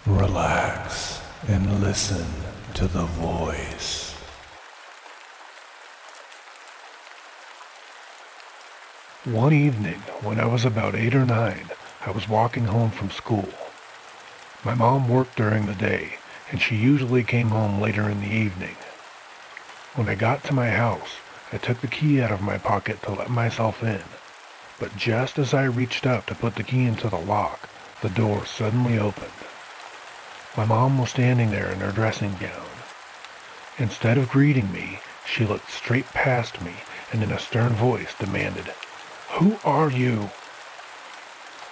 Relax and listen to the voice. One evening, when I was about 8 or 9, I was walking home from school. My mom worked during the day, and she usually came home later in the evening. When I got to my house, I took the key out of my pocket to let myself in. But just as I reached up to put the key into the lock, the door suddenly opened. My mom was standing there in her dressing gown. Instead of greeting me, she looked straight past me and in a stern voice demanded, "Who are you?"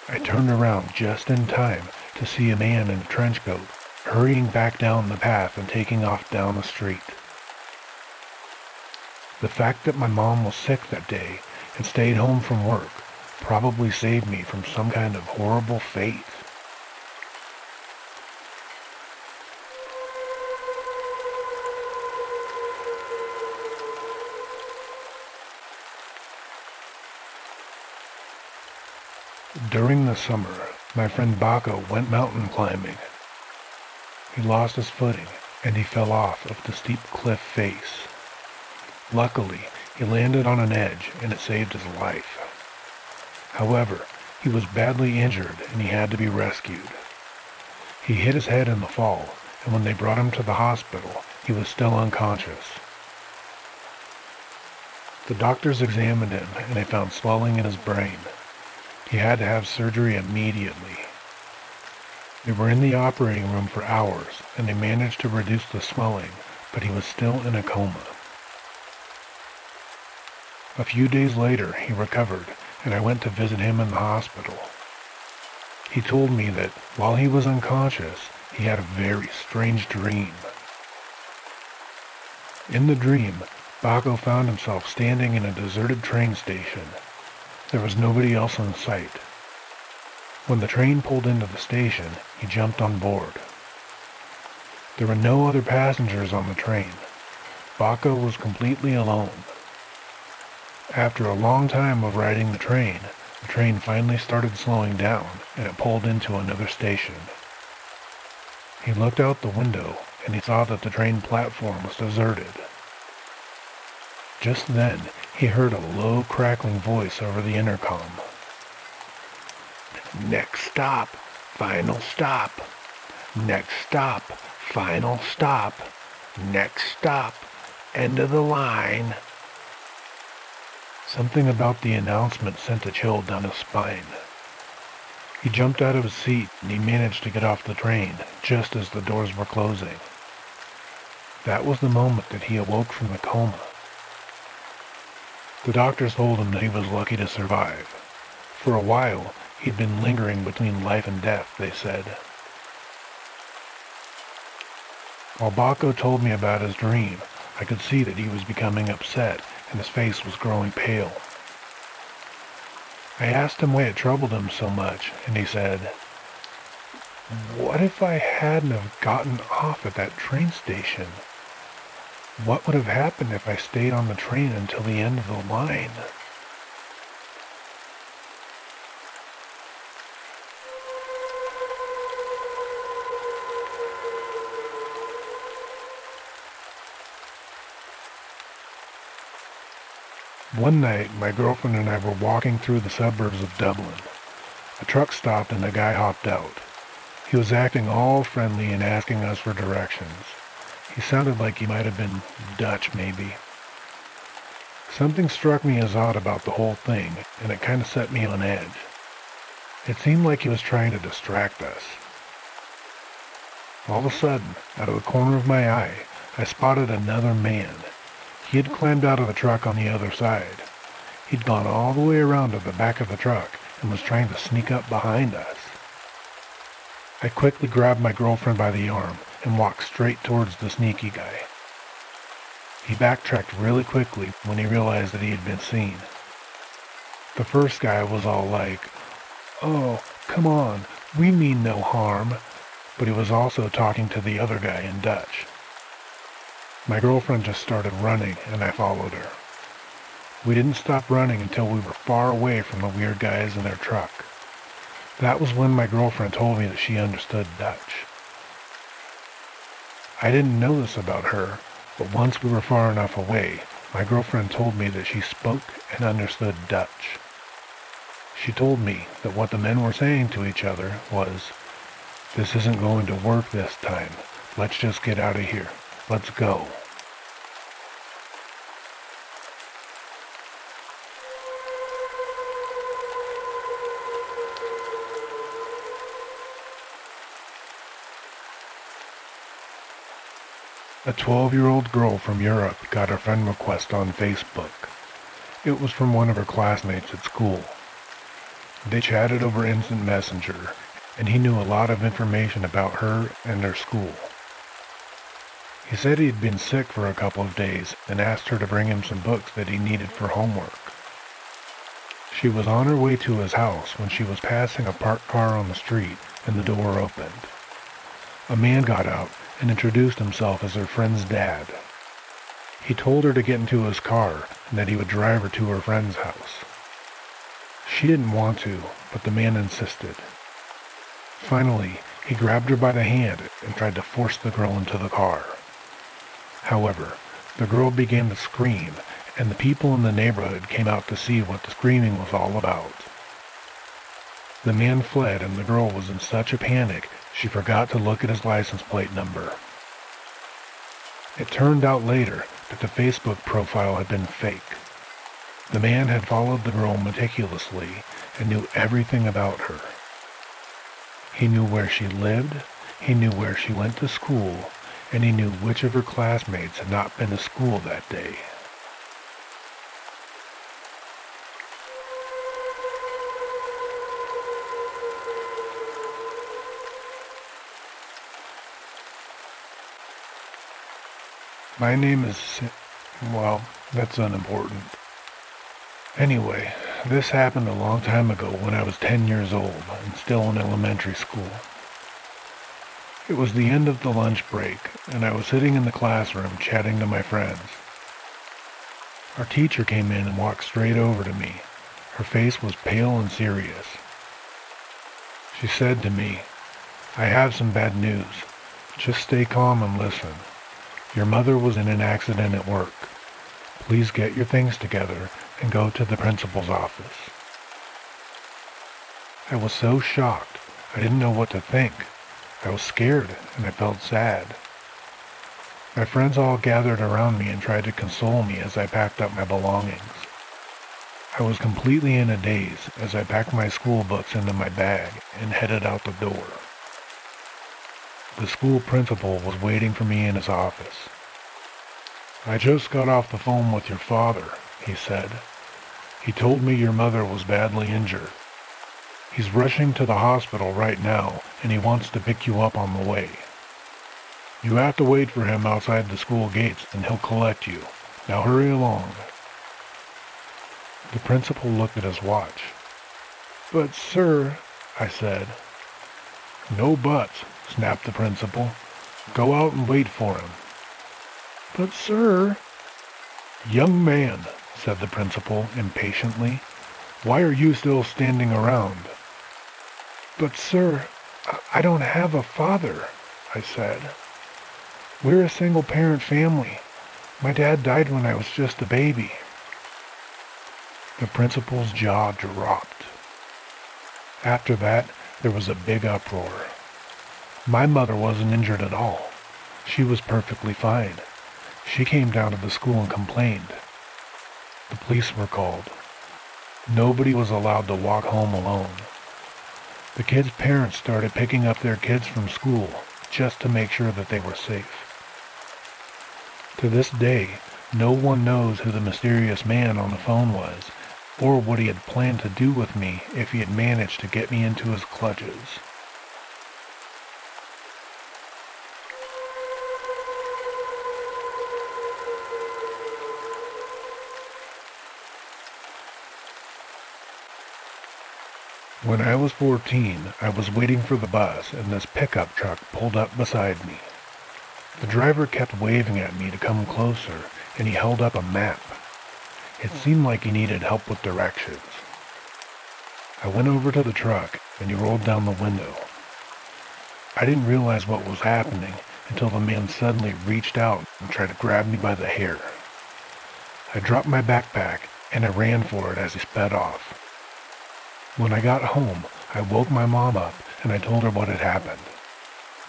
I turned around just in time to see a man in a trench coat hurrying back down the path and taking off down the street. The fact that my mom was sick that day and stayed home from work probably saved me from some kind of horrible fate. During the summer, my friend Bako went mountain climbing. He lost his footing and he fell off of the steep cliff face. Luckily, he landed on an edge and it saved his life. However, he was badly injured and he had to be rescued. He hit his head in the fall, and when they brought him to the hospital, he was still unconscious. The doctors examined him and they found swelling in his brain. He had to have surgery immediately. They were in the operating room for hours, and they managed to reduce the swelling, but he was still in a coma. A few days later, he recovered, and I went to visit him in the hospital. He told me that while he was unconscious, he had a very strange dream. In the dream, Bako found himself standing in a deserted train station. There was nobody else in sight. When the train pulled into the station, he jumped on board. There were no other passengers on the train. Bako was completely alone. After a long time of riding the train finally started slowing down and it pulled into another station. He looked out the window and he saw that the train platform was deserted. Just then, he heard a low, crackling voice over the intercom. "Next stop, final stop. Next stop, final stop. Next stop, end of the line." Something about the announcement sent a chill down his spine. He jumped out of his seat and he managed to get off the train just as the doors were closing. That was the moment that he awoke from the coma. The doctors told him that he was lucky to survive. For a while, he'd been lingering between life and death, they said. While Bako told me about his dream, I could see that he was becoming upset and his face was growing pale. I asked him why it troubled him so much, and he said, "What if I hadn't have gotten off at that train station? What would have happened if I stayed on the train until the end of the line?" One night, my girlfriend and I were walking through the suburbs of Dublin. A truck stopped and a guy hopped out. He was acting all friendly and asking us for directions. He sounded like he might have been Dutch, maybe. Something struck me as odd about the whole thing, and it kind of set me on edge. It seemed like he was trying to distract us. All of a sudden, out of the corner of my eye, I spotted another man. He had climbed out of the truck on the other side. He'd gone all the way around to the back of the truck and was trying to sneak up behind us. I quickly grabbed my girlfriend by the arm and walked straight towards the sneaky guy. He backtracked really quickly when he realized that he had been seen. The first guy was all like, "Oh, come on, we mean no harm," but he was also talking to the other guy in Dutch. My girlfriend just started running and I followed her. We didn't stop running until we were far away from the weird guys in their truck. That was when my girlfriend told me that she understood Dutch. I didn't know this about her, but once we were far enough away, my girlfriend told me that she spoke and understood Dutch. She told me that what the men were saying to each other was, "This isn't going to work this time. Let's just get out of here. Let's go." A 12-year-old girl from Europe got a friend request on Facebook. It was from one of her classmates at school. They chatted over instant messenger, and he knew a lot of information about her and her school. He said he had been sick for a couple of days and asked her to bring him some books that he needed for homework. She was on her way to his house when she was passing a parked car on the street and the door opened. A man got out and introduced himself as her friend's dad. He told her to get into his car and that he would drive her to her friend's house. She didn't want to, but the man insisted. Finally, he grabbed her by the hand and tried to force the girl into the car. However, the girl began to scream, and the people in the neighborhood came out to see what the screaming was all about. The man fled, and the girl was in such a panic she forgot to look at his license plate number. It turned out later that the Facebook profile had been fake. The man had followed the girl meticulously and knew everything about her. He knew where she lived, he knew where she went to school, and he knew which of her classmates had not been to school that day. My name is well, that's unimportant. Anyway, this happened a long time ago when I was 10 years old and still in elementary school. It was the end of the lunch break, and I was sitting in the classroom chatting to my friends. Our teacher came in and walked straight over to me. Her face was pale and serious. She said to me, "I have some bad news. Just stay calm and listen. Your mother was in an accident at work. Please get your things together and go to the principal's office." I was so shocked, I didn't know what to think. I was scared and I felt sad. My friends all gathered around me and tried to console me as I packed up my belongings. I was completely in a daze as I packed my school books into my bag and headed out the door. The school principal was waiting for me in his office. "I just got off the phone with your father," he said. "He told me your mother was badly injured. He's rushing to the hospital right now, and he wants to pick you up on the way. You have to wait for him outside the school gates, and he'll collect you. Now hurry along." The principal looked at his watch. "But, sir," I said. "No buts," snapped the principal. "Go out and wait for him." "But, sir—" "Young man," said the principal impatiently, "why are you still standing around?" "But, sir, I don't have a father," I said. "We're a single-parent family. My dad died when I was just a baby." The principal's jaw dropped. After that, there was a big uproar. My mother wasn't injured at all. She was perfectly fine. She came down to the school and complained. The police were called. Nobody was allowed to walk home alone. The kids' parents started picking up their kids from school just to make sure that they were safe. To this day, no one knows who the mysterious man on the phone was, or what he had planned to do with me if he had managed to get me into his clutches. When I was 14, I was waiting for the bus and this pickup truck pulled up beside me. The driver kept waving at me to come closer, and he held up a map. It seemed like he needed help with directions. I went over to the truck, and he rolled down the window. I didn't realize what was happening until the man suddenly reached out and tried to grab me by the hair. I dropped my backpack and I ran for it as he sped off. When I got home, I woke my mom up and I told her what had happened.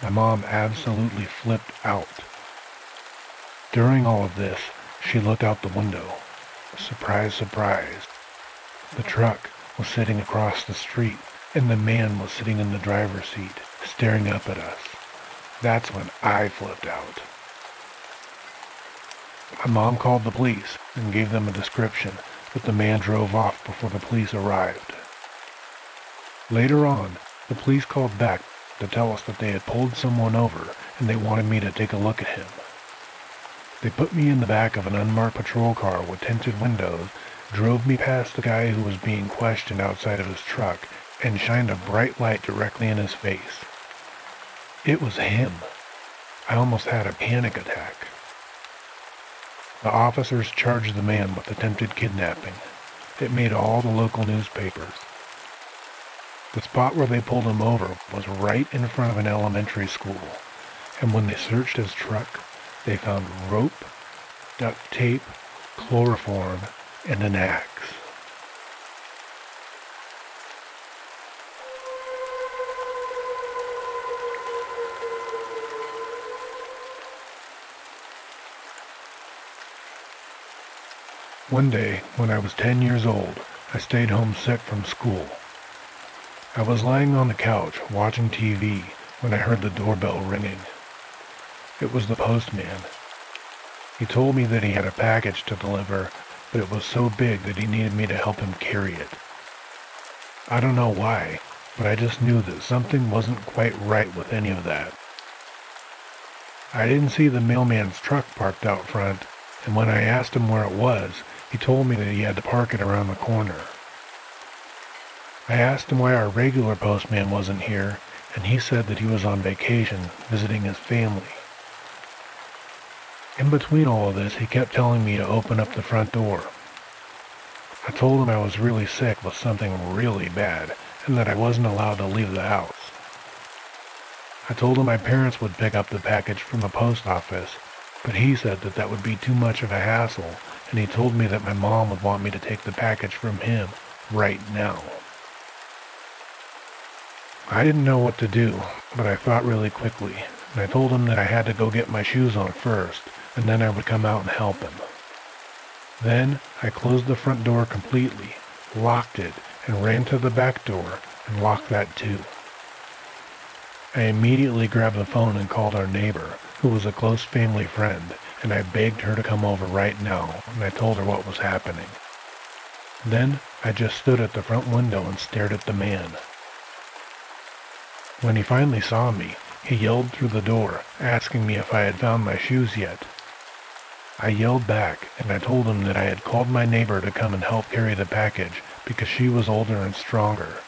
My mom absolutely flipped out. During all of this, she looked out the window. Surprise, surprise. The truck was sitting across the street, and the man was sitting in the driver's seat, staring up at us. That's when I flipped out. My mom called the police and gave them a description, but the man drove off before the police arrived. Later on, the police called back to tell us that they had pulled someone over and they wanted me to take a look at him. They put me in the back of an unmarked patrol car with tinted windows, drove me past the guy who was being questioned outside of his truck, and shined a bright light directly in his face. It was him. I almost had a panic attack. The officers charged the man with attempted kidnapping. It made all the local newspapers. The spot where they pulled him over was right in front of an elementary school, and when they searched his truck, they found rope, duct tape, chloroform, and an axe. One day, when I was 10 years old, I stayed home sick from school. I was lying on the couch watching TV when I heard the doorbell ringing. It was the postman. He told me that he had a package to deliver, but it was so big that he needed me to help him carry it. I don't know why, but I just knew that something wasn't quite right with any of that. I didn't see the mailman's truck parked out front, and when I asked him where it was, he told me that he had to park it around the corner. I asked him why our regular postman wasn't here, and he said that he was on vacation visiting his family. In between all of this, he kept telling me to open up the front door. I told him I was really sick with something really bad, and that I wasn't allowed to leave the house. I told him my parents would pick up the package from the post office, but he said that that would be too much of a hassle, and he told me that my mom would want me to take the package from him right now. I didn't know what to do, but I thought really quickly, and I told him that I had to go get my shoes on first, and then I would come out and help him. Then I closed the front door completely, locked it, and ran to the back door and locked that too. I immediately grabbed the phone and called our neighbor, who was a close family friend, and I begged her to come over right now, and I told her what was happening. Then I just stood at the front window and stared at the man. When he finally saw me, he yelled through the door, asking me if I had found my shoes yet. I yelled back, and I told him that I had called my neighbor to come and help carry the package because she was older and stronger.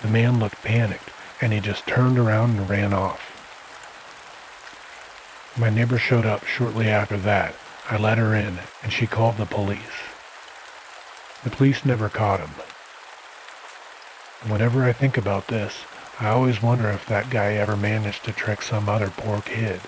The man looked panicked, and he just turned around and ran off. My neighbor showed up shortly after that. I let her in, and she called the police. The police never caught him. Whenever I think about this, I always wonder if that guy ever managed to trick some other poor kid.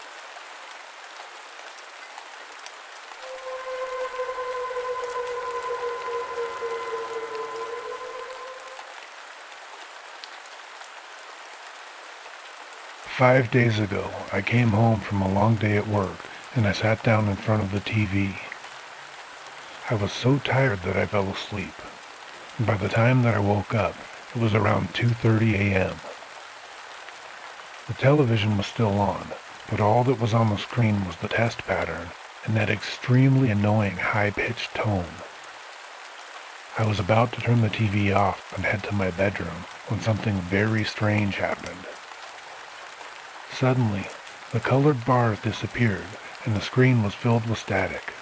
"5 days ago, I came home from a long day at work, and I sat down in front of the TV. I was so tired that I fell asleep. And by the time that I woke up, it was around 2:30 a.m. The television was still on, but all that was on the screen was the test pattern and that extremely annoying high-pitched tone. I was about to turn the TV off and head to my bedroom when something very strange happened. Suddenly, the colored bars disappeared and the screen was filled with static.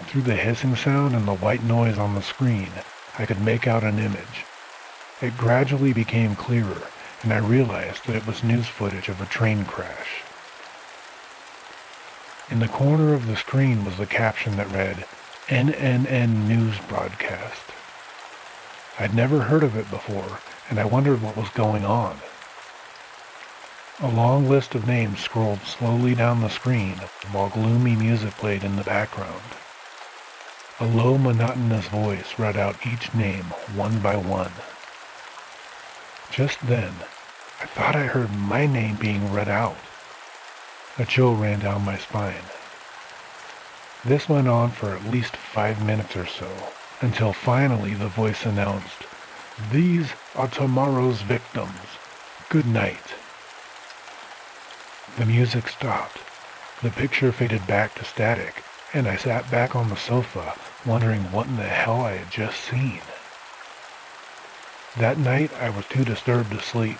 Through the hissing sound and the white noise on the screen, I could make out an image. It gradually became clearer, and I realized that it was news footage of a train crash. In the corner of the screen was the caption that read, "NNN News Broadcast." I'd never heard of it before, and I wondered what was going on. A long list of names scrolled slowly down the screen while gloomy music played in the background. A low, monotonous voice read out each name one by one. Just then, I thought I heard my name being read out. A chill ran down my spine. This went on for at least 5 minutes or so, until finally the voice announced, "These are tomorrow's victims. Good night." The music stopped. The picture faded back to static, and I sat back on the sofa, wondering what in the hell I had just seen. That night, I was too disturbed to sleep.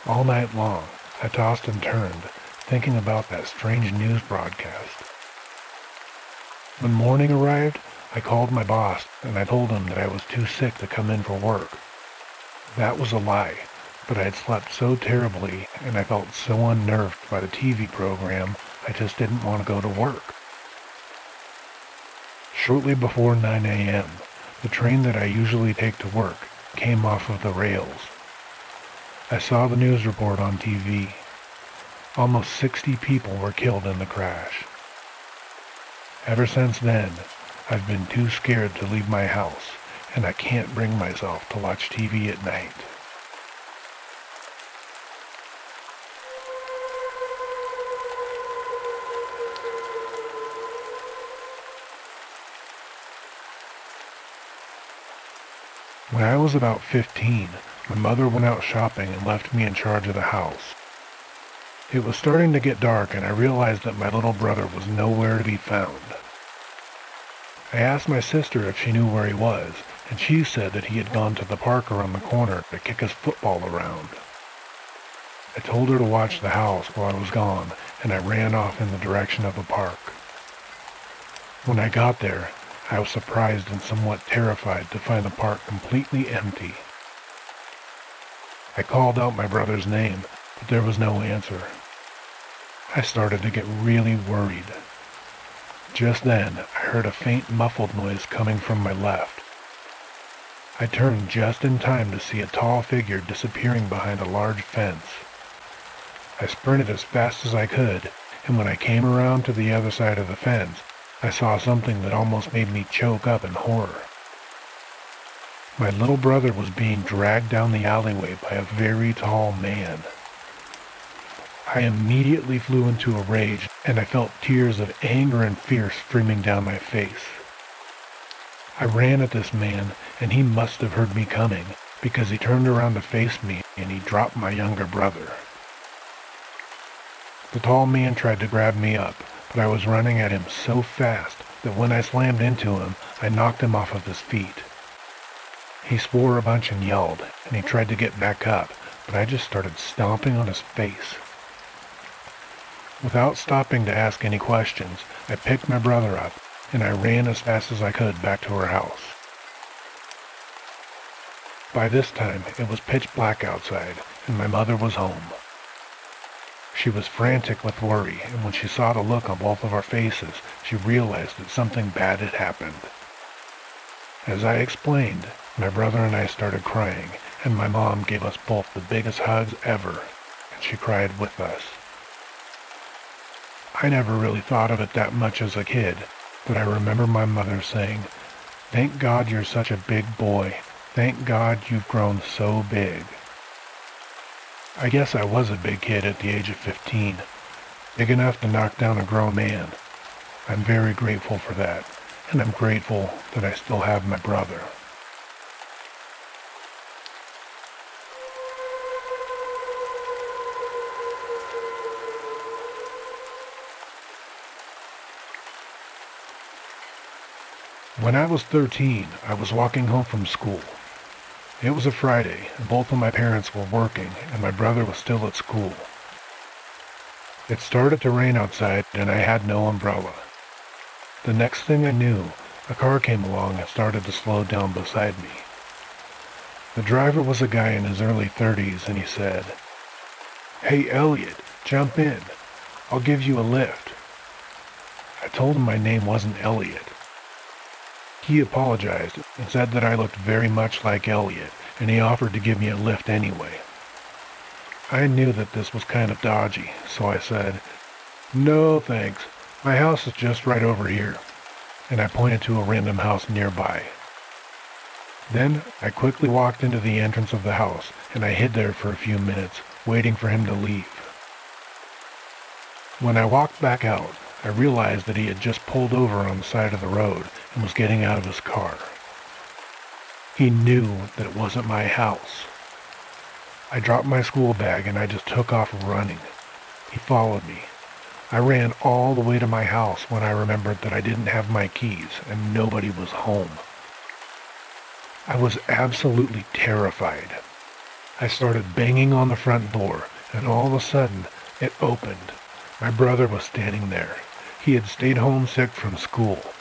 All night long, I tossed and turned, thinking about that strange news broadcast. When morning arrived, I called my boss, and I told him that I was too sick to come in for work. That was a lie, but I had slept so terribly, and I felt so unnerved by the TV program, I just didn't want to go to work. Shortly before 9 a.m., the train that I usually take to work came off of the rails. I saw the news report on TV. Almost 60 people were killed in the crash. Ever since then, I've been too scared to leave my house, and I can't bring myself to watch TV at night. When I was about 15, my mother went out shopping and left me in charge of the house. It was starting to get dark, and I realized that my little brother was nowhere to be found. I asked my sister if she knew where he was, and she said that he had gone to the park around the corner to kick his football around. I told her to watch the house while I was gone, and I ran off in the direction of the park. When I got there, I was surprised and somewhat terrified to find the park completely empty. I called out my brother's name, but there was no answer. I started to get really worried. Just then, I heard a faint muffled noise coming from my left. I turned just in time to see a tall figure disappearing behind a large fence. I sprinted as fast as I could, and when I came around to the other side of the fence, I saw something that almost made me choke up in horror. My little brother was being dragged down the alleyway by a very tall man. I immediately flew into a rage, and I felt tears of anger and fear streaming down my face. I ran at this man, and he must have heard me coming, because he turned around to face me, and he dropped my younger brother. The tall man tried to grab me up, but I was running at him so fast that when I slammed into him, I knocked him off of his feet. He swore a bunch and yelled, and he tried to get back up, but I just started stomping on his face. Without stopping to ask any questions, I picked my brother up, and I ran as fast as I could back to our house. By this time, it was pitch black outside, and my mother was home. She was frantic with worry, and when she saw the look on both of our faces, she realized that something bad had happened. As I explained, my brother and I started crying, and my mom gave us both the biggest hugs ever, and she cried with us. I never really thought of it that much as a kid, but I remember my mother saying, "Thank God you're such a big boy. Thank God you've grown so big." I guess I was a big kid at the age of 15, big enough to knock down a grown man. I'm very grateful for that, and I'm grateful that I still have my brother. When I was 13, I was walking home from school. It was a Friday, and both of my parents were working, and my brother was still at school. It started to rain outside, and I had no umbrella. The next thing I knew, a car came along and started to slow down beside me. The driver was a guy in his early 30s, and he said, "Hey, Elliot, jump in. I'll give you a lift." I told him my name wasn't Elliot. He apologized and said that I looked very much like Elliot, and he offered to give me a lift anyway. I knew that this was kind of dodgy, so I said, "No, thanks. My house is just right over here." And I pointed to a random house nearby. Then I quickly walked into the entrance of the house, and I hid there for a few minutes, waiting for him to leave. When I walked back out, I realized that he had just pulled over on the side of the road and was getting out of his car. He knew that it wasn't my house. I dropped my school bag and I just took off running. He followed me. I ran all the way to my house when I remembered that I didn't have my keys and nobody was home. I was absolutely terrified. I started banging on the front door, and all of a sudden, it opened. My brother was standing there. He had stayed home sick from school.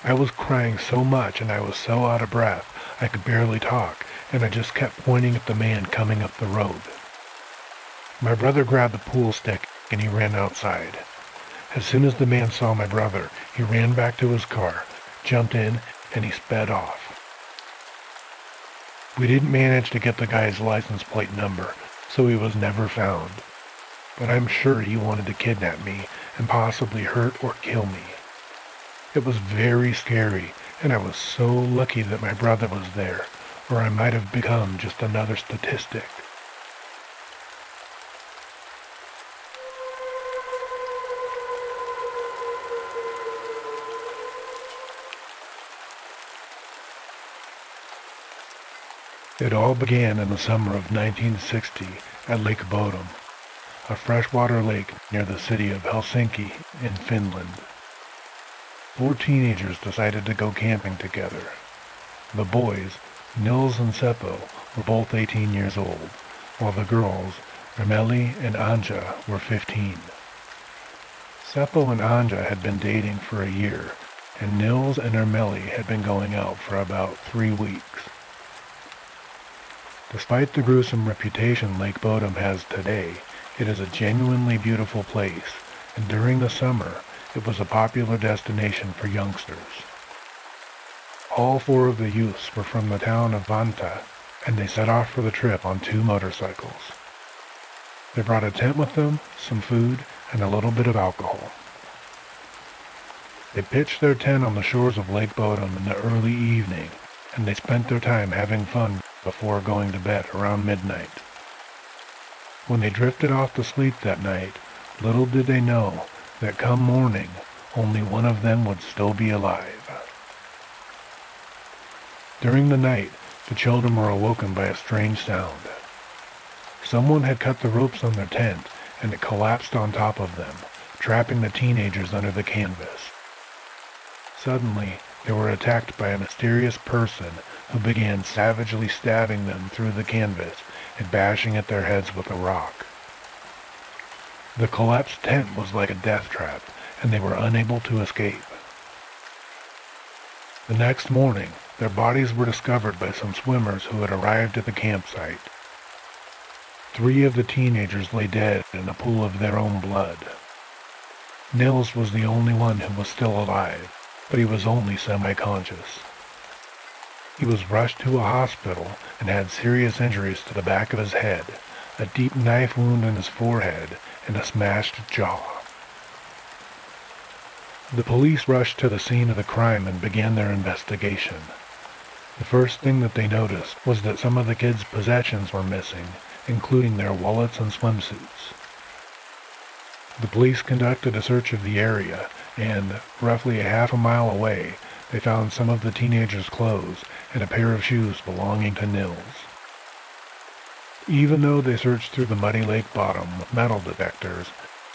I was crying so much and I was so out of breath I could barely talk, and I just kept pointing at the man coming up the road. My brother grabbed the pool stick and he ran outside. As soon as the man saw my brother, he ran back to his car, jumped in, and he sped off. We didn't manage to get the guy's license plate number, so he was never found. But I'm sure he wanted to kidnap me and possibly hurt or kill me. It was very scary, and I was so lucky that my brother was there, or I might have become just another statistic. It all began in the summer of 1960 at Lake Bodom, a freshwater lake near the city of Helsinki in Finland. 4 teenagers decided to go camping together. The boys, Nils and Seppo, were both 18 years old, while the girls, Rameli and Anja, were 15. Seppo and Anja had been dating for a year, and Nils and Rameli had been going out for about 3 weeks. Despite the gruesome reputation Lake Bodom has today, it is a genuinely beautiful place, and during the summer, it was a popular destination for youngsters. All 4 of the youths were from the town of Vantaa, and they set off for the trip on 2 motorcycles. They brought a tent with them, some food, and a little bit of alcohol. They pitched their tent on the shores of Lake Bodom in the early evening, and they spent their time having fun before going to bed around midnight. When they drifted off to sleep that night, little did they know that come morning, only one of them would still be alive. During the night, the children were awoken by a strange sound. Someone had cut the ropes on their tent, and it collapsed on top of them, trapping the teenagers under the canvas. Suddenly, they were attacked by a mysterious person who began savagely stabbing them through the canvas and bashing at their heads with a rock. The collapsed tent was like a death trap, and they were unable to escape. The next morning, their bodies were discovered by some swimmers who had arrived at the campsite. 3 of the teenagers lay dead in a pool of their own blood. Nils was the only one who was still alive, but he was only semi-conscious. He was rushed to a hospital and had serious injuries to the back of his head, a deep knife wound in his forehead, and a smashed jaw. The police rushed to the scene of the crime and began their investigation. The first thing that they noticed was that some of the kids' possessions were missing, including their wallets and swimsuits. The police conducted a search of the area, and, roughly a half a mile away, they found some of the teenagers' clothes and a pair of shoes belonging to Nils. Even though they searched through the muddy lake bottom with metal detectors,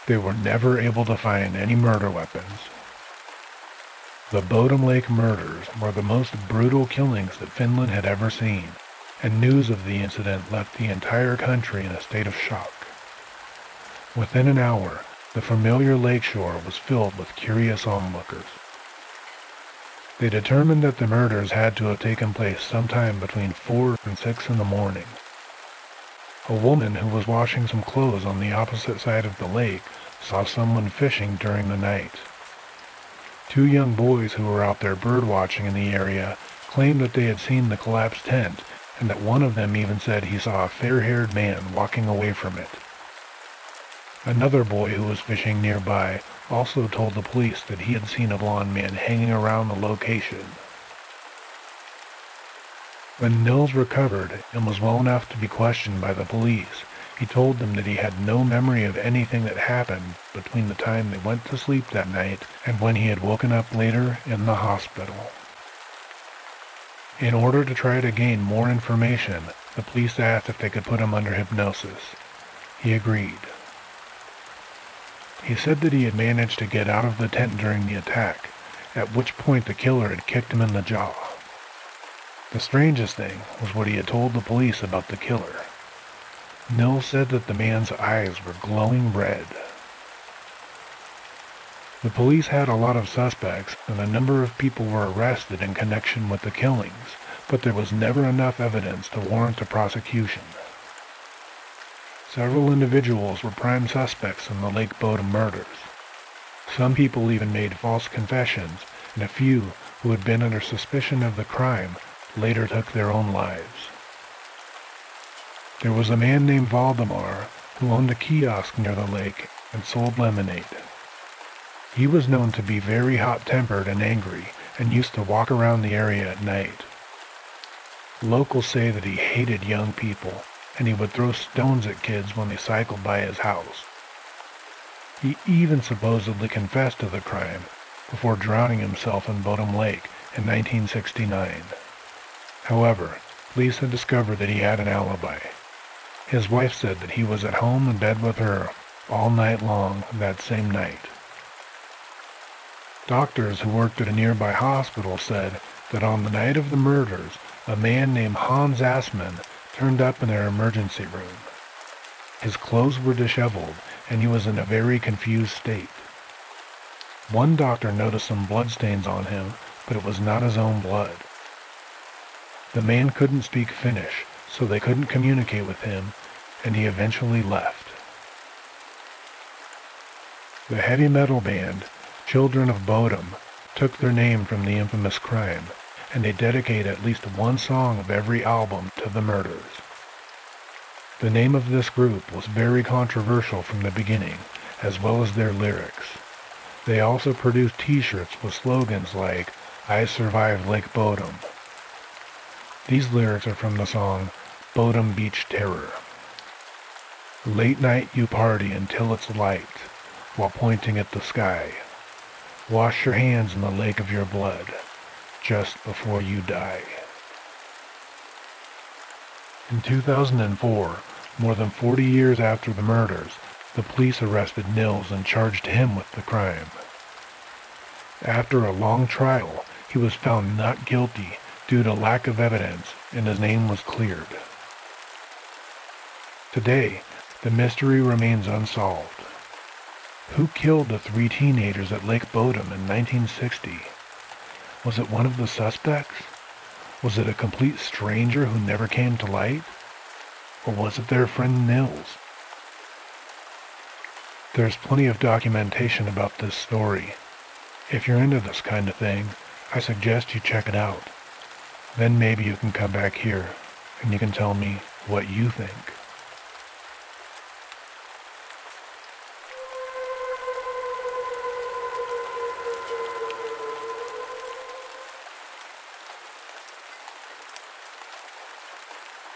they were never able to find any murder weapons. The Bodom Lake murders were the most brutal killings that Finland had ever seen, and news of the incident left the entire country in a state of shock. Within an hour, the familiar lakeshore was filled with curious onlookers. They determined that the murders had to have taken place sometime between 4 and 6 in the morning. A woman who was washing some clothes on the opposite side of the lake saw someone fishing during the night. 2 young boys who were out there bird watching in the area claimed that they had seen the collapsed tent and that one of them even said he saw a fair-haired man walking away from it. Another boy who was fishing nearby also told the police that he had seen a blond man hanging around the location. When Nils recovered and was well enough to be questioned by the police, he told them that he had no memory of anything that happened between the time they went to sleep that night and when he had woken up later in the hospital. In order to try to gain more information, the police asked if they could put him under hypnosis. He agreed. He said that he had managed to get out of the tent during the attack, at which point the killer had kicked him in the jaw. The strangest thing was what he had told the police about the killer. Nils said that the man's eyes were glowing red. The police had a lot of suspects, and a number of people were arrested in connection with the killings, but there was never enough evidence to warrant a prosecution. Several individuals were prime suspects in the Lake Bodom murders. Some people even made false confessions, and a few who had been under suspicion of the crime later took their own lives. There was a man named Valdemar who owned a kiosk near the lake and sold lemonade. He was known to be very hot-tempered and angry and used to walk around the area at night. Locals say that he hated young people, and he would throw stones at kids when they cycled by his house. He even supposedly confessed to the crime before drowning himself in Bodom Lake in 1969. However, police had discovered that he had an alibi. His wife said that he was at home in bed with her all night long that same night. Doctors who worked at a nearby hospital said that on the night of the murders, a man named Hans Assmann turned up in their emergency room. His clothes were disheveled, and he was in a very confused state. One doctor noticed some bloodstains on him, but it was not his own blood. The man couldn't speak Finnish, so they couldn't communicate with him, and he eventually left. The heavy metal band, Children of Bodom, took their name from the infamous crime, and they dedicate at least one song of every album to the murders. The name of this group was very controversial from the beginning, as well as their lyrics. They also produced t-shirts with slogans like, "I survived Lake Bodom." These lyrics are from the song Bodom Beach Terror. Late night you party until it's light, while pointing at the sky. Wash your hands in the lake of your blood, just before you die. In 2004, more than 40 years after the murders, the police arrested Nils and charged him with the crime. After a long trial, he was found not guilty due to lack of evidence, and his name was cleared. Today, the mystery remains unsolved. Who killed the 3 teenagers at Lake Bodom in 1960? Was it one of the suspects? Was it a complete stranger who never came to light? Or was it their friend Nils? There's plenty of documentation about this story. If you're into this kind of thing, I suggest you check it out. Then maybe you can come back here and you can tell me what you think.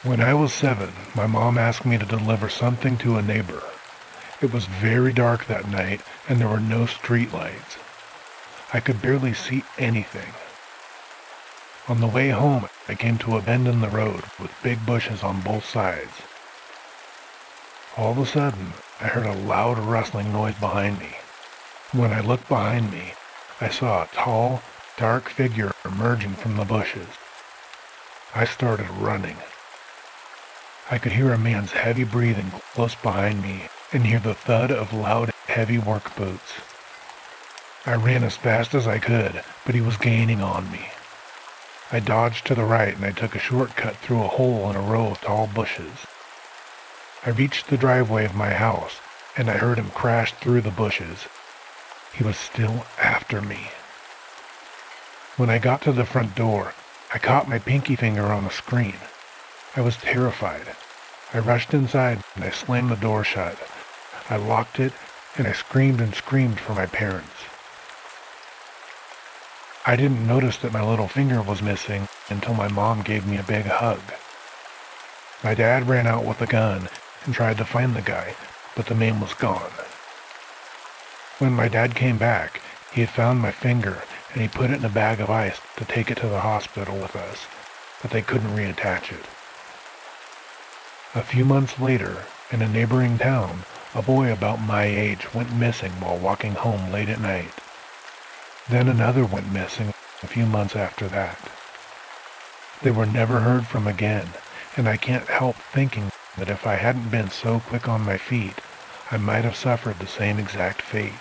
When I was 7, my mom asked me to deliver something to a neighbor. It was very dark that night, and there were no street lights. I could barely see anything. On the way home, I came to a bend in the road with big bushes on both sides. All of a sudden, I heard a loud rustling noise behind me. When I looked behind me, I saw a tall, dark figure emerging from the bushes. I started running. I could hear a man's heavy breathing close behind me and hear the thud of loud, heavy work boots. I ran as fast as I could, but he was gaining on me. I dodged to the right and I took a shortcut through a hole in a row of tall bushes. I reached the driveway of my house and I heard him crash through the bushes. He was still after me. When I got to the front door, I caught my pinky finger on the screen. I was terrified. I rushed inside and I slammed the door shut. I locked it and I screamed and screamed for my parents. I didn't notice that my little finger was missing until my mom gave me a big hug. My dad ran out with a gun and tried to find the guy, but the man was gone. When my dad came back, he had found my finger and he put it in a bag of ice to take it to the hospital with us, but they couldn't reattach it. A few months later, in a neighboring town, a boy about my age went missing while walking home late at night. Then another went missing a few months after that. They were never heard from again, and I can't help thinking that if I hadn't been so quick on my feet, I might have suffered the same exact fate.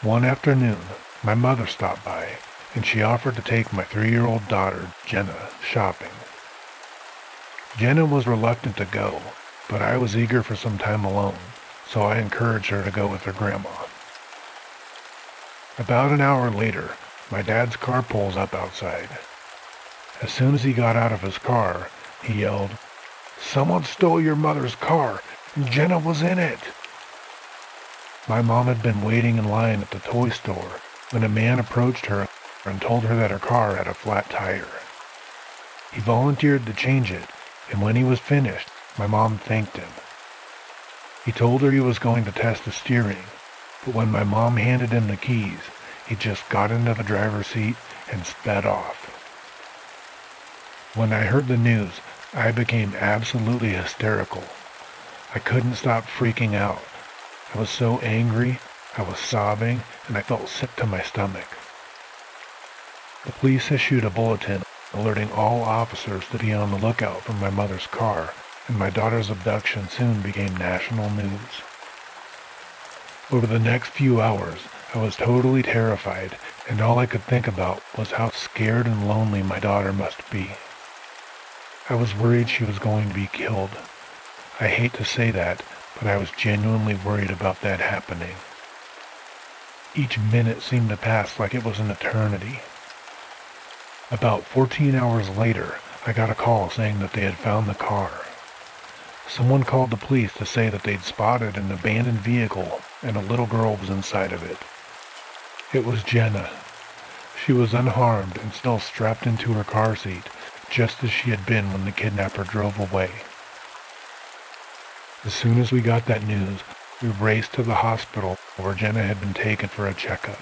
One afternoon, my mother stopped by, and she offered to take my 3-year-old daughter, Jenna, shopping. Jenna was reluctant to go, but I was eager for some time alone, so I encouraged her to go with her grandma. About an hour later, my dad's car pulls up outside. As soon as he got out of his car, he yelled, "Someone stole your mother's car, and Jenna was in it!" My mom had been waiting in line at the toy store when a man approached her and told her that her car had a flat tire. He volunteered to change it, and when he was finished, my mom thanked him. He told her he was going to test the steering, but when my mom handed him the keys, he just got into the driver's seat and sped off. When I heard the news, I became absolutely hysterical. I couldn't stop freaking out. I was so angry, I was sobbing, and I felt sick to my stomach. The police issued a bulletin alerting all officers to be on the lookout for my mother's car, and my daughter's abduction soon became national news. Over the next few hours, I was totally terrified, and all I could think about was how scared and lonely my daughter must be. I was worried she was going to be killed. I hate to say that, but I was genuinely worried about that happening. Each minute seemed to pass like it was an eternity. About 14 hours later, I got a call saying that they had found the car. Someone called the police to say that they'd spotted an abandoned vehicle and a little girl was inside of it. It was Jenna. She was unharmed and still strapped into her car seat, just as she had been when the kidnapper drove away. As soon as we got that news, we raced to the hospital where Jenna had been taken for a checkup.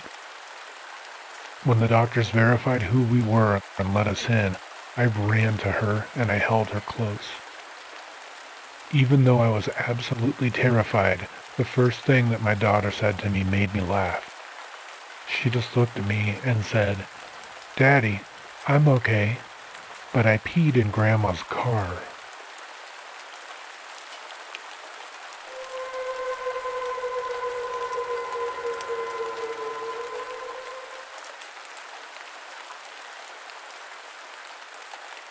When the doctors verified who we were and let us in, I ran to her and I held her close. Even though I was absolutely terrified, the first thing that my daughter said to me made me laugh. She just looked at me and said, "Daddy, I'm okay, but I peed in Grandma's car."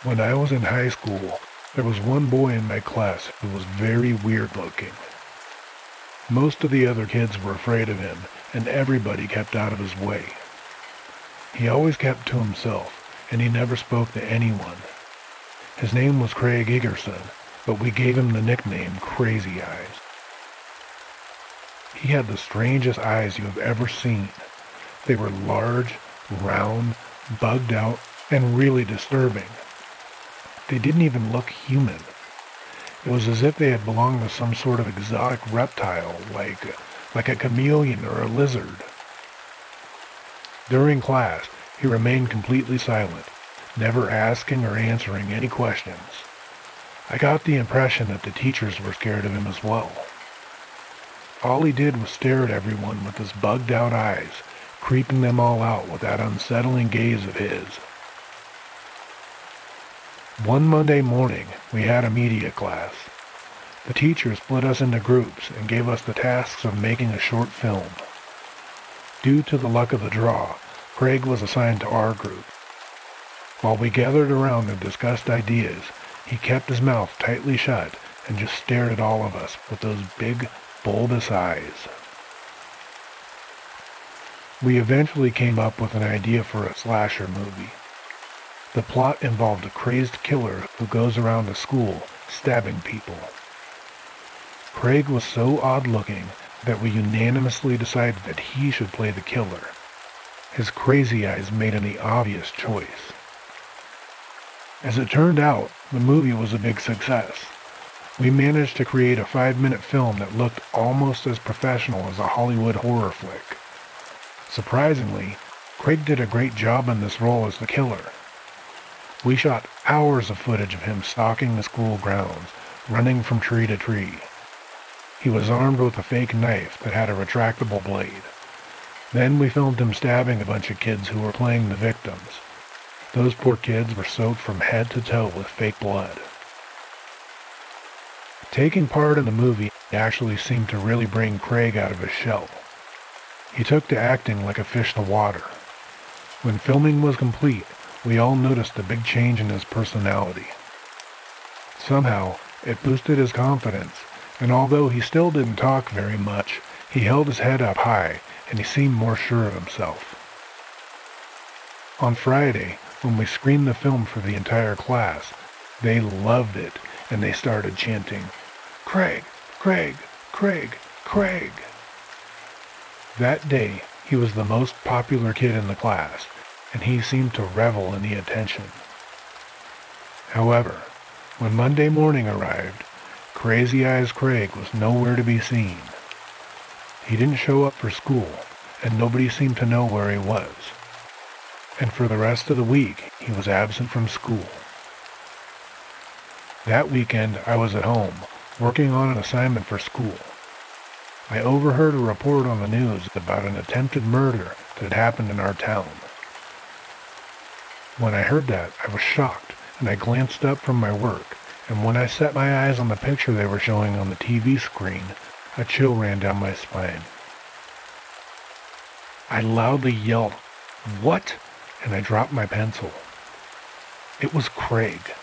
When I was in high school, there was one boy in my class who was very weird looking. Most of the other kids were afraid of him, and everybody kept out of his way. He always kept to himself, and he never spoke to anyone. His name was Craig Egerson, but we gave him the nickname Crazy Eyes. He had the strangest eyes you have ever seen. They were large, round, bugged out, and really disturbing. They didn't even look human. It was as if they had belonged to some sort of exotic reptile, like a chameleon or a lizard. During class, he remained completely silent, never asking or answering any questions. I got the impression that the teachers were scared of him as well. All he did was stare at everyone with his bugged-out eyes, creeping them all out with that unsettling gaze of his. One Monday morning, we had a media class. The teacher split us into groups and gave us the tasks of making a short film. Due to the luck of the draw, Craig was assigned to our group. While we gathered around and discussed ideas, he kept his mouth tightly shut and just stared at all of us with those big, bulbous eyes. We eventually came up with an idea for a slasher movie. The plot involved a crazed killer who goes around a school stabbing people. Craig was so odd-looking that we unanimously decided that he should play the killer. His crazy eyes made him the obvious choice. As it turned out, the movie was a big success. We managed to create a 5-minute film that looked almost as professional as a Hollywood horror flick. Surprisingly, Craig did a great job in this role as the killer. We shot hours of footage of him stalking the school grounds, running from tree to tree. He was armed with a fake knife that had a retractable blade. Then we filmed him stabbing a bunch of kids who were playing the victims. Those poor kids were soaked from head to toe with fake blood. Taking part in the movie actually seemed to really bring Craig out of his shell. He took to acting like a fish in the water. When filming was complete, we all noticed a big change in his personality. Somehow, it boosted his confidence, and although he still didn't talk very much, he held his head up high, and he seemed more sure of himself. On Friday, when we screened the film for the entire class, they loved it, and they started chanting, "Craig, Craig, Craig, Craig." That day, he was the most popular kid in the class, and he seemed to revel in the attention. However, when Monday morning arrived, Crazy Eyes Craig was nowhere to be seen. He didn't show up for school, and nobody seemed to know where he was. And for the rest of the week, he was absent from school. That weekend, I was at home, working on an assignment for school. I overheard a report on the news about an attempted murder that had happened in our town. When I heard that, I was shocked, and I glanced up from my work, and when I set my eyes on the picture they were showing on the TV screen, a chill ran down my spine. I loudly yelled, "What?" and I dropped my pencil. It was Craig.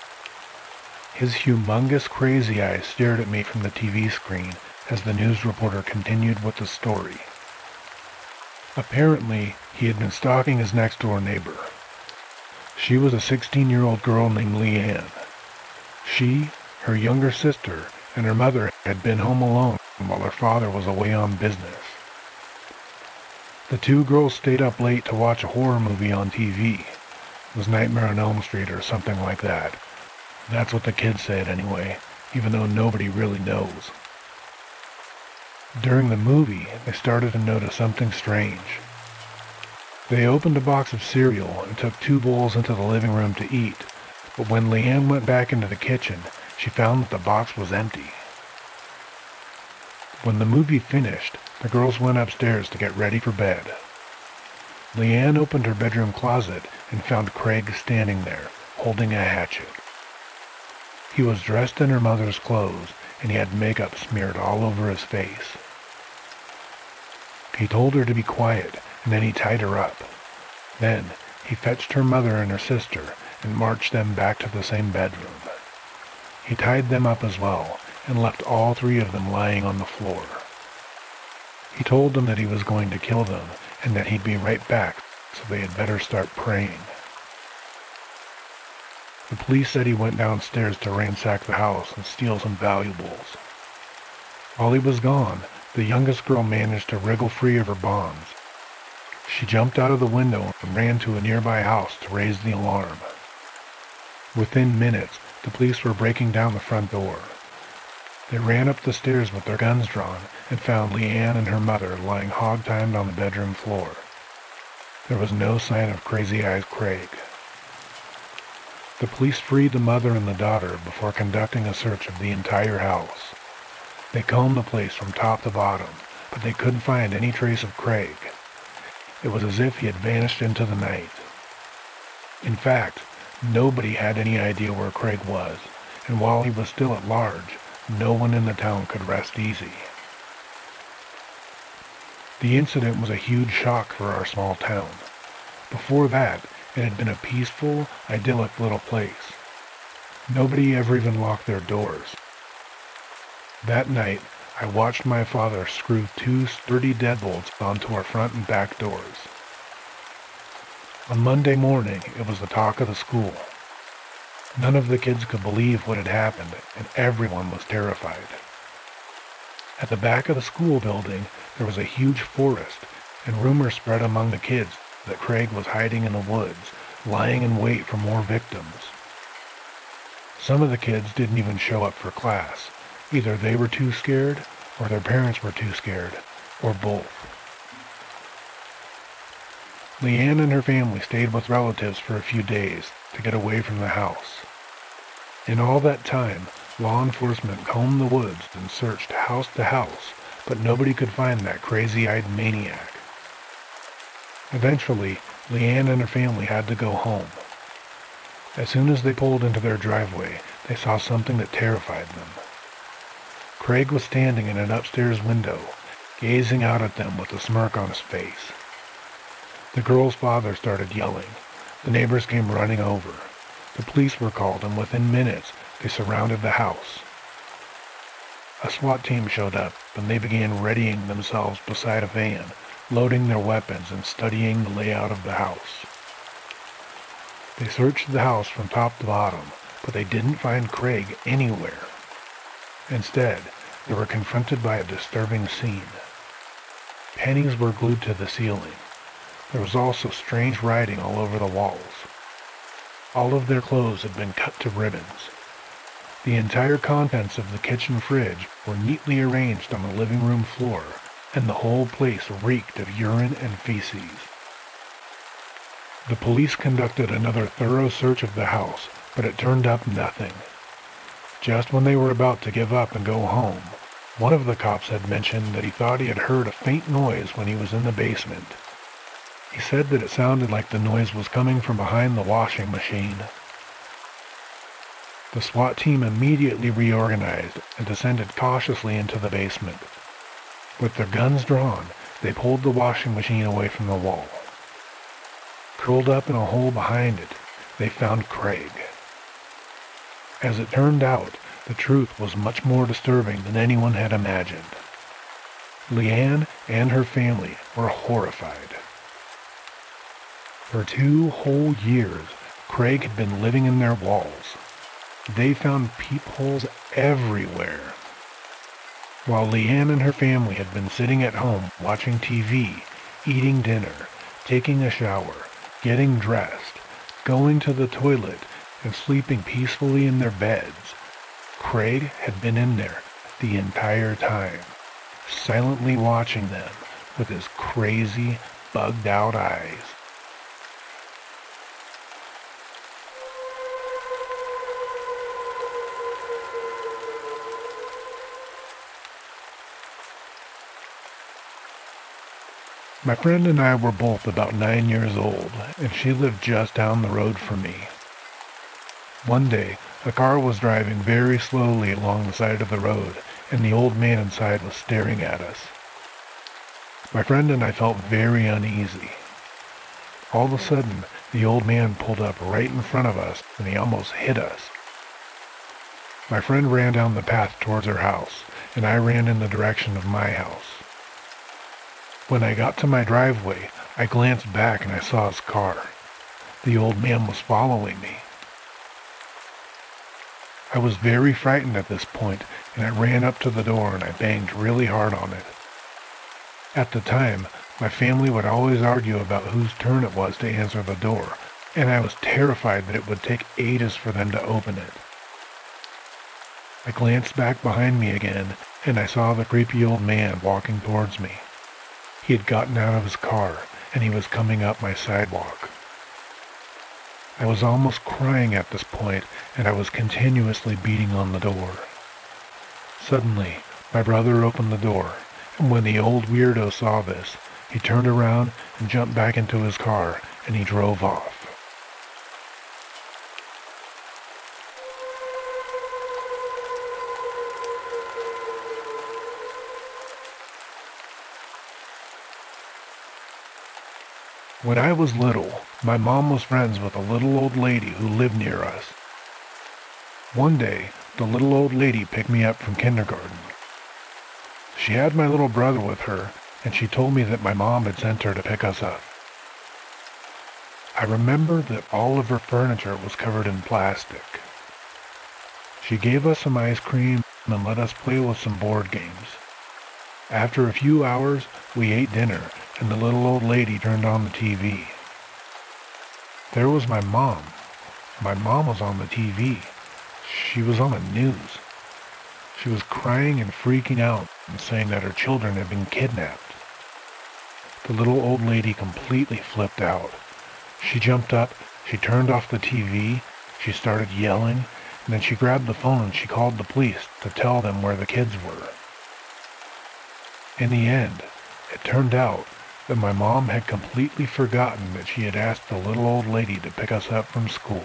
His humongous crazy eyes stared at me from the TV screen as the news reporter continued with the story. Apparently, he had been stalking his next-door neighbor. She was a 16-year-old girl named Leanne. She, her younger sister, and her mother had been home alone while her father was away on business. The two girls stayed up late to watch a horror movie on TV. It was Nightmare on Elm Street or something like that. That's what the kids said anyway, even though nobody really knows. During the movie, they started to notice something strange. They opened a box of cereal and took 2 bowls into the living room to eat, but when Leanne went back into the kitchen, she found that the box was empty. When the movie finished, the girls went upstairs to get ready for bed. Leanne opened her bedroom closet and found Craig standing there, holding a hatchet. He was dressed in her mother's clothes, and he had makeup smeared all over his face. He told her to be quiet, and then he tied her up. Then, he fetched her mother and her sister and marched them back to the same bedroom. He tied them up as well, and left all 3 of them lying on the floor. He told them that he was going to kill them, and that he'd be right back, so they had better start praying. The police said he went downstairs to ransack the house and steal some valuables. While he was gone, the youngest girl managed to wriggle free of her bonds. She jumped out of the window and ran to a nearby house to raise the alarm. Within minutes, the police were breaking down the front door. They ran up the stairs with their guns drawn and found Leanne and her mother lying hog-tied on the bedroom floor. There was no sign of Crazy Eyes Craig. The police freed the mother and the daughter before conducting a search of the entire house. They combed the place from top to bottom, but they couldn't find any trace of Craig. It was as if he had vanished into the night. In fact, nobody had any idea where Craig was, and while he was still at large, no one in the town could rest easy. The incident was a huge shock for our small town. Before that, it had been a peaceful, idyllic little place. Nobody ever even locked their doors. That night, I watched my father screw 2 sturdy deadbolts onto our front and back doors. On Monday morning, it was the talk of the school. None of the kids could believe what had happened, and everyone was terrified. At the back of the school building, there was a huge forest, and rumors spread among the kids that Craig was hiding in the woods, lying in wait for more victims. Some of the kids didn't even show up for class. Either they were too scared, or their parents were too scared, or both. Leanne and her family stayed with relatives for a few days to get away from the house. In all that time, law enforcement combed the woods and searched house to house, but nobody could find that crazy-eyed maniac. Eventually, Leanne and her family had to go home. As soon as they pulled into their driveway, they saw something that terrified them. Craig was standing in an upstairs window, gazing out at them with a smirk on his face. The girl's father started yelling. The neighbors came running over. The police were called, and within minutes, they surrounded the house. A SWAT team showed up, and they began readying themselves beside a van, loading their weapons and studying the layout of the house. They searched the house from top to bottom, but they didn't find Craig anywhere. Instead, they were confronted by a disturbing scene. Pennies were glued to the ceiling. There was also strange writing all over the walls. All of their clothes had been cut to ribbons. The entire contents of the kitchen fridge were neatly arranged on the living room floor, and the whole place reeked of urine and feces. The police conducted another thorough search of the house, but it turned up nothing. Just when they were about to give up and go home, one of the cops had mentioned that he thought he had heard a faint noise when he was in the basement. He said that it sounded like the noise was coming from behind the washing machine. The SWAT team immediately reorganized and descended cautiously into the basement. With their guns drawn, they pulled the washing machine away from the wall. Curled up in a hole behind it, they found Craig. As it turned out, the truth was much more disturbing than anyone had imagined. Leanne and her family were horrified. For 2 whole years, Craig had been living in their walls. They found peepholes everywhere. While Leanne and her family had been sitting at home watching TV, eating dinner, taking a shower, getting dressed, going to the toilet, and sleeping peacefully in their beds, Craig had been in there the entire time, silently watching them with his crazy, bugged-out eyes. My friend and I were both about 9 years old, and she lived just down the road from me. One day, a car was driving very slowly along the side of the road, and the old man inside was staring at us. My friend and I felt very uneasy. All of a sudden, the old man pulled up right in front of us, and he almost hit us. My friend ran down the path towards her house, and I ran in the direction of my house. When I got to my driveway, I glanced back and I saw his car. The old man was following me. I was very frightened at this point, and I ran up to the door and I banged really hard on it. At the time, my family would always argue about whose turn it was to answer the door, and I was terrified that it would take ages for them to open it. I glanced back behind me again, and I saw the creepy old man walking towards me. He had gotten out of his car, and he was coming up my sidewalk. I was almost crying at this point, and I was continuously beating on the door. Suddenly, my brother opened the door, and when the old weirdo saw this, he turned around and jumped back into his car, and he drove off. When I was little, my mom was friends with a little old lady who lived near us. One day, the little old lady picked me up from kindergarten, She had my little brother with her, and she told me that my mom had sent her to pick us up. I remember that all of her furniture was covered in plastic. She gave us some ice cream and let us play with some board games. After a few hours, we ate dinner, and the little old lady turned on the TV. There was my mom. My mom was on the TV. She was on the news. She was crying and freaking out and saying that her children had been kidnapped. The little old lady completely flipped out. She jumped up, she turned off the TV, she started yelling, and then she grabbed the phone and she called the police to tell them where the kids were. In the end, it turned out that my mom had completely forgotten that she had asked the little old lady to pick us up from school.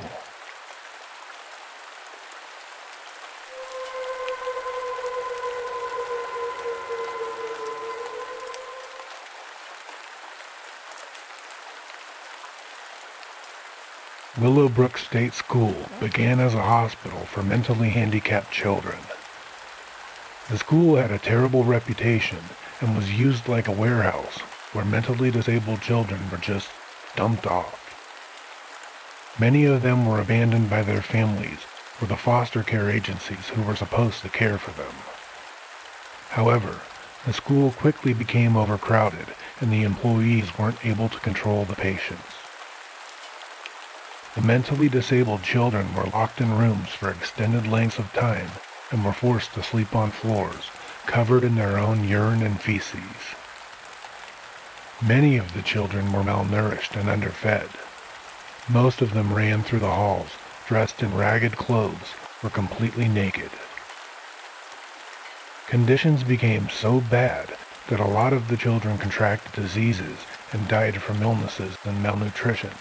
Willowbrook State School began as a hospital for mentally handicapped children. The school had a terrible reputation and was used like a warehouse where mentally disabled children were just dumped off. Many of them were abandoned by their families or the foster care agencies who were supposed to care for them. However, the school quickly became overcrowded and the employees weren't able to control the patients. The mentally disabled children were locked in rooms for extended lengths of time and were forced to sleep on floors, covered in their own urine and feces. Many of the children were malnourished and underfed. Most of them ran through the halls, dressed in ragged clothes or completely naked. Conditions became so bad that a lot of the children contracted diseases and died from illnesses and malnutrition.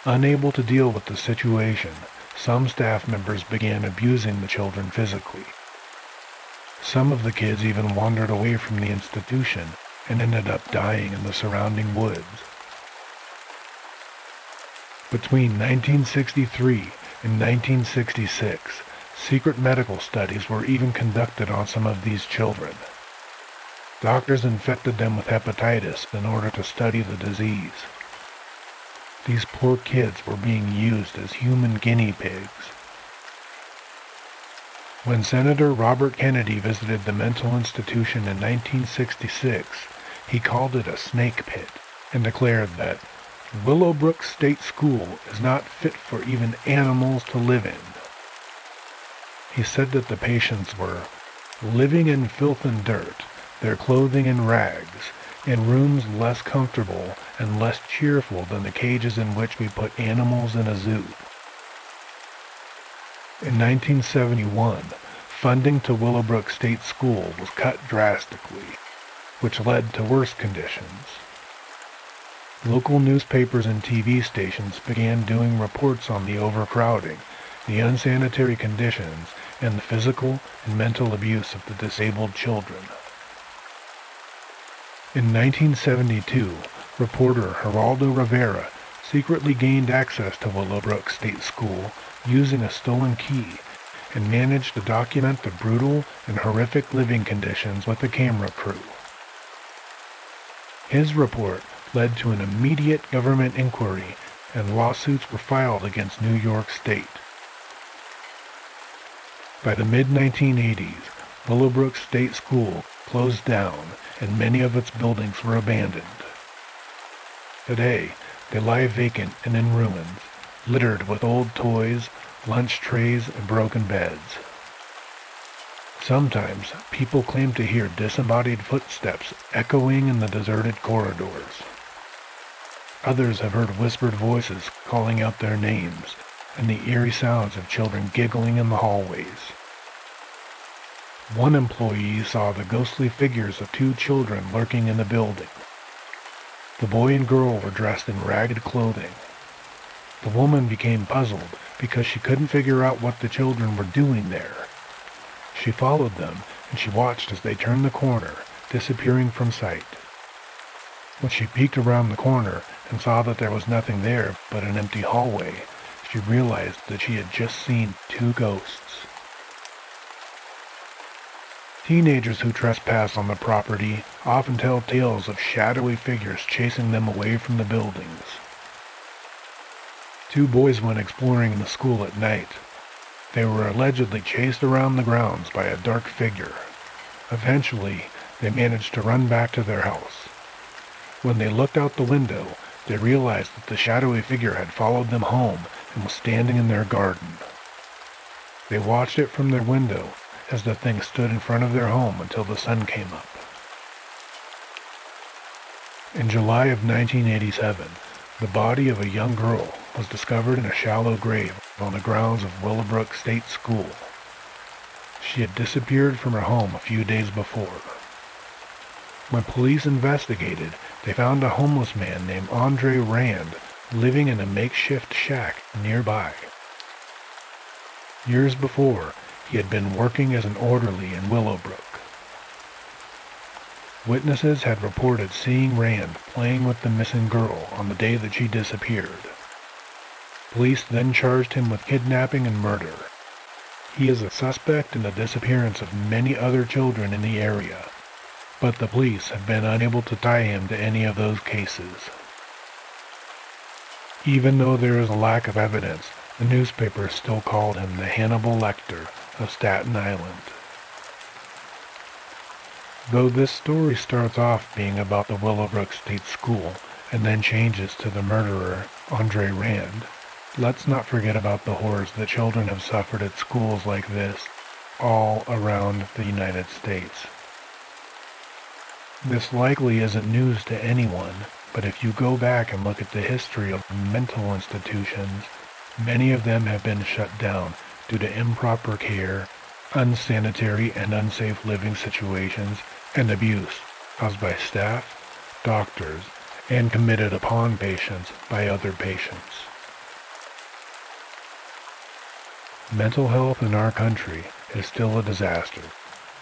Unable to deal with the situation, some staff members began abusing the children physically. Some of the kids even wandered away from the institution and ended up dying in the surrounding woods. Between 1963 and 1966, secret medical studies were even conducted on some of these children. Doctors infected them with hepatitis in order to study the disease. These poor kids were being used as human guinea pigs. When Senator Robert Kennedy visited the mental institution in 1966, he called it a snake pit and declared that Willowbrook State School is not fit for even animals to live in. He said that the patients were living in filth and dirt, their clothing in rags, in rooms less comfortable and less cheerful than the cages in which we put animals in a zoo. In 1971, funding to Willowbrook State School was cut drastically, which led to worse conditions. Local newspapers and TV stations began doing reports on the overcrowding, the unsanitary conditions, and the physical and mental abuse of the disabled children. In 1972, reporter Geraldo Rivera secretly gained access to Willowbrook State School using a stolen key and managed to document the brutal and horrific living conditions with a camera crew. His report led to an immediate government inquiry and lawsuits were filed against New York State. By the mid-1980s, Willowbrook State School closed down and many of its buildings were abandoned. Today, they lie vacant and in ruins, littered with old toys, lunch trays, and broken beds. Sometimes, people claim to hear disembodied footsteps echoing in the deserted corridors. Others have heard whispered voices calling out their names, and the eerie sounds of children giggling in the hallways. One employee saw the ghostly figures of two children lurking in the building. The boy and girl were dressed in ragged clothing. The woman became puzzled because she couldn't figure out what the children were doing there. She followed them, and she watched as they turned the corner, disappearing from sight. When she peeked around the corner and saw that there was nothing there but an empty hallway, she realized that she had just seen two ghosts. Teenagers who trespass on the property often tell tales of shadowy figures chasing them away from the buildings. Two boys went exploring in the school at night. They were allegedly chased around the grounds by a dark figure. Eventually, they managed to run back to their house. When they looked out the window, they realized that the shadowy figure had followed them home and was standing in their garden. They watched it from their window as the thing stood in front of their home until the sun came up. In July of 1987, the body of a young girl was discovered in a shallow grave on the grounds of Willowbrook State School. She had disappeared from her home a few days before. When police investigated, they found a homeless man named Andre Rand living in a makeshift shack nearby. Years before, he had been working as an orderly in Willowbrook. Witnesses had reported seeing Rand playing with the missing girl on the day that she disappeared. Police then charged him with kidnapping and murder. He is a suspect in the disappearance of many other children in the area, but the police have been unable to tie him to any of those cases. Even though there is a lack of evidence, the newspapers still called him the Hannibal Lecter of Staten Island. Though this story starts off being about the Willowbrook State School and then changes to the murderer, Andre Rand, let's not forget about the horrors that children have suffered at schools like this all around the United States. This likely isn't news to anyone, but if you go back and look at the history of mental institutions, many of them have been shut down due to improper care, unsanitary and unsafe living situations, and abuse caused by staff, doctors, and committed upon patients by other patients. Mental health in our country is still a disaster,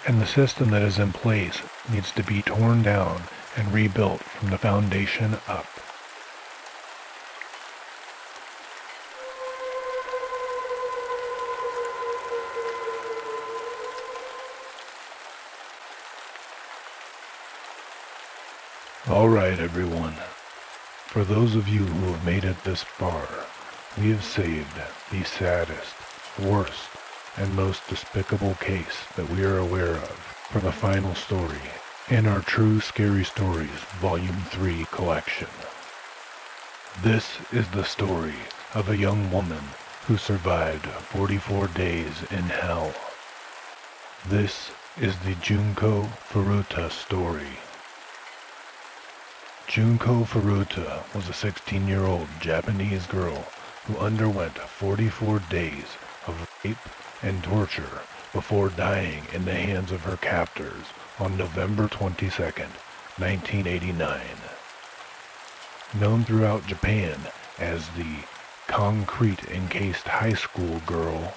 and the system that is in place needs to be torn down and rebuilt from the foundation up. Alright everyone, for those of you who have made it this far, we have saved the saddest, worst, and most despicable case that we are aware of for the final story in our True Scary Stories Volume 3 collection. This is the story of a young woman who survived 44 days in hell. This is the Junko Furuta story. Junko Furuta was a 16-year-old Japanese girl who underwent 44 days of rape and torture before dying in the hands of her captors on November 22nd, 1989. Known throughout Japan as the concrete-encased high school girl,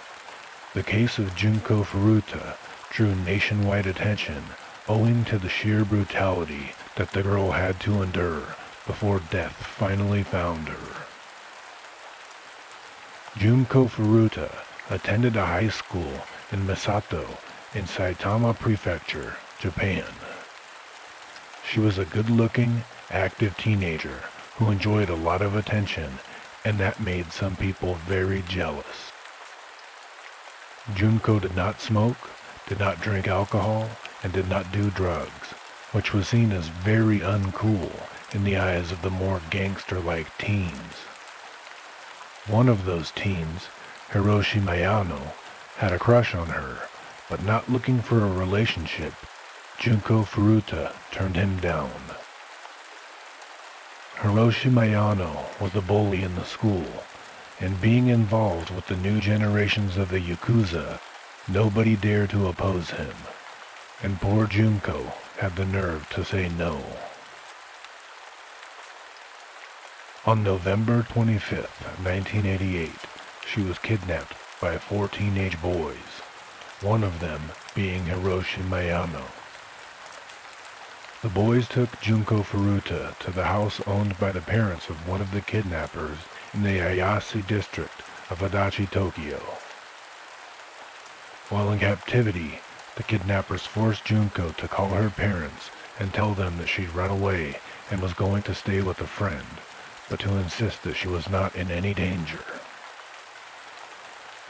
the case of Junko Furuta drew nationwide attention owing to the sheer brutality that the girl had to endure before death finally found her. Junko Furuta attended a high school in Misato in Saitama Prefecture, Japan. She was a good-looking, active teenager who enjoyed a lot of attention, and that made some people very jealous. Junko did not smoke, did not drink alcohol, and did not do drugs, which was seen as very uncool in the eyes of the more gangster-like teens. One of those teens, Hiroshi Mayano, had a crush on her, but not looking for a relationship, Junko Furuta turned him down. Hiroshi Mayano was the bully in the school, and being involved with the new generations of the Yakuza, nobody dared to oppose him, and poor Junko had the nerve to say no. On November 25th, 1988, she was kidnapped by 4 teenage boys, one of them being Hiroshi Mayano. The boys took Junko Furuta to the house owned by the parents of one of the kidnappers in the Ayase district of Adachi, Tokyo. While in captivity, The kidnappers forced Junko to call her parents and tell them that she'd run away and was going to stay with a friend, but to insist that she was not in any danger.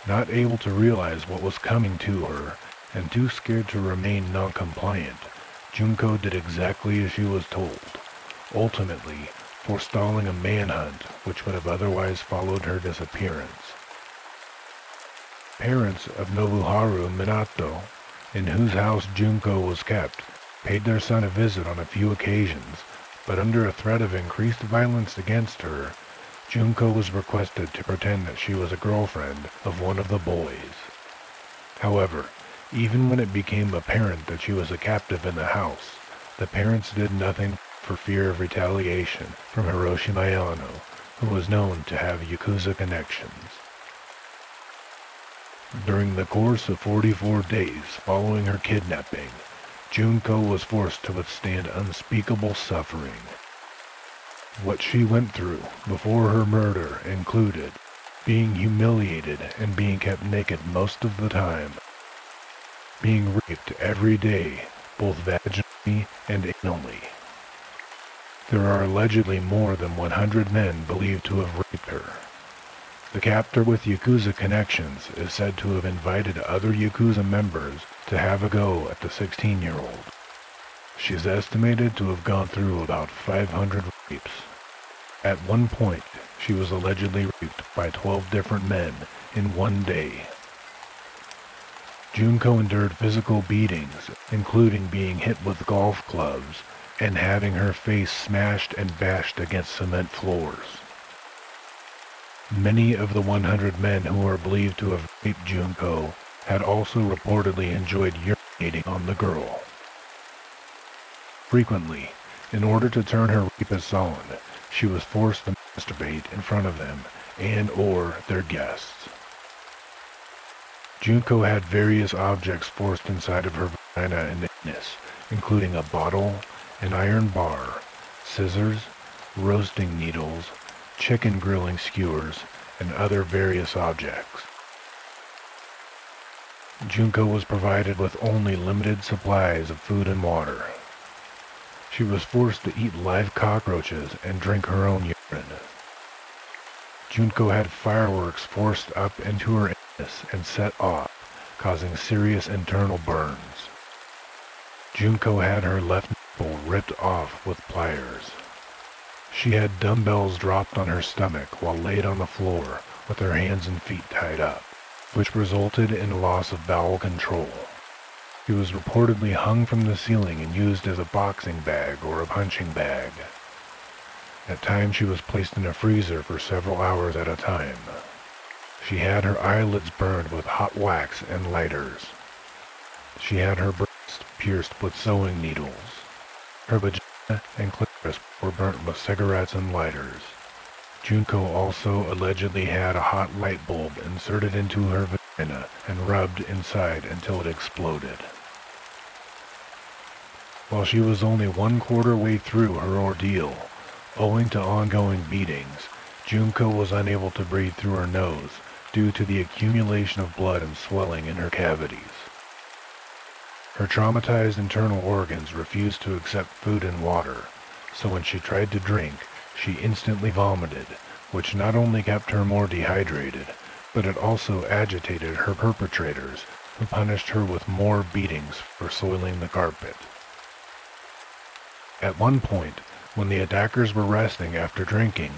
Not able to realize what was coming to her, and too scared to remain non-compliant, Junko did exactly as she was told, ultimately forestalling a manhunt which would have otherwise followed her disappearance. Parents of Nobuharu Minato, in whose house Junko was kept, paid their son a visit on a few occasions, but under a threat of increased violence against her, Junko was requested to pretend that she was a girlfriend of one of the boys. However, even when it became apparent that she was a captive in the house, the parents did nothing for fear of retaliation from Hiroshi Mayano, who was known to have Yakuza connections. During the course of 44 days following her kidnapping, Junko was forced to withstand unspeakable suffering. What she went through before her murder included being humiliated and being kept naked most of the time, being raped every day, both vaginally and anally. There are allegedly more than 100 men believed to have raped her. The captor with Yakuza connections is said to have invited other Yakuza members to have a go at the 16-year-old. She is estimated to have gone through about 500 rapes. At one point, she was allegedly raped by 12 different men in one day. Junko endured physical beatings, including being hit with golf clubs and having her face smashed and bashed against cement floors. Many of the 100 men who are believed to have raped Junko had also reportedly enjoyed urinating on the girl. Frequently, in order to turn her rapists on, she was forced to masturbate in front of them and/or their guests. Junko had various objects forced inside of her vagina and anus, including a bottle, an iron bar, scissors, roasting needles, chicken grilling skewers, and other various objects. Junko was provided with only limited supplies of food and water. She was forced to eat live cockroaches and drink her own urine. Junko had fireworks forced up into her anus and set off, causing serious internal burns. Junko had her left nipple ripped off with pliers. She had dumbbells dropped on her stomach while laid on the floor with her hands and feet tied up, which resulted in a loss of bowel control. She was reportedly hung from the ceiling and used as a boxing bag or a punching bag. At times she was placed in a freezer for several hours at a time. She had her eyelids burned with hot wax and lighters. She had her breast pierced with sewing needles. Her vagina and clitoris were burnt with cigarettes and lighters. Junko also allegedly had a hot light bulb inserted into her vagina and rubbed inside until it exploded. While she was only 1/4 way through her ordeal, owing to ongoing beatings, Junko was unable to breathe through her nose due to the accumulation of blood and swelling in her cavities. Her traumatized internal organs refused to accept food and water, so when she tried to drink, she instantly vomited, which not only kept her more dehydrated, but it also agitated her perpetrators, who punished her with more beatings for soiling the carpet. At one point, when the attackers were resting after drinking,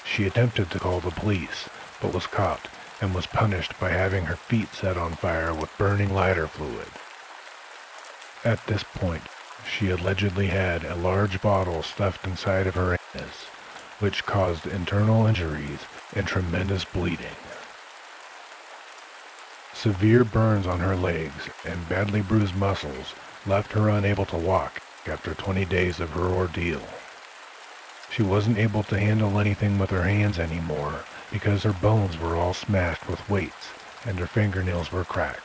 she attempted to call the police, but was caught and was punished by having her feet set on fire with burning lighter fluid. At this point, she allegedly had a large bottle stuffed inside of her anus, which caused internal injuries and tremendous bleeding. Severe burns on her legs and badly bruised muscles left her unable to walk after 20 days of her ordeal. She wasn't able to handle anything with her hands anymore because her bones were all smashed with weights and her fingernails were cracked.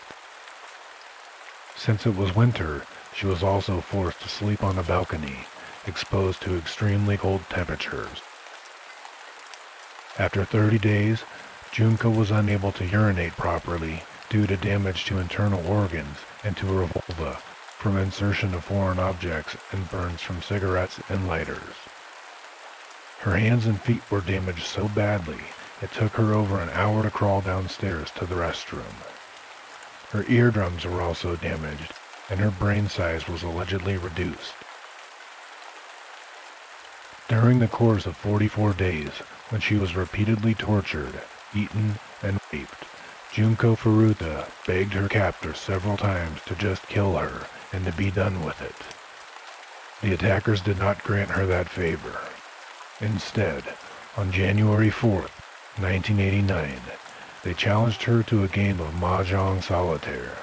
Since it was winter, she was also forced to sleep on a balcony, exposed to extremely cold temperatures. After 30 days, Junko was unable to urinate properly due to damage to internal organs and to a revolver from insertion of foreign objects and burns from cigarettes and lighters. Her hands and feet were damaged so badly it took her over an hour to crawl downstairs to the restroom. Her eardrums were also damaged, and her brain size was allegedly reduced. During the course of 44 days, when she was repeatedly tortured, eaten, and raped, Junko Furuta begged her captor several times to just kill her and to be done with it. The attackers did not grant her that favor. Instead, on January 4th, 1989, they challenged her to a game of Mahjong Solitaire.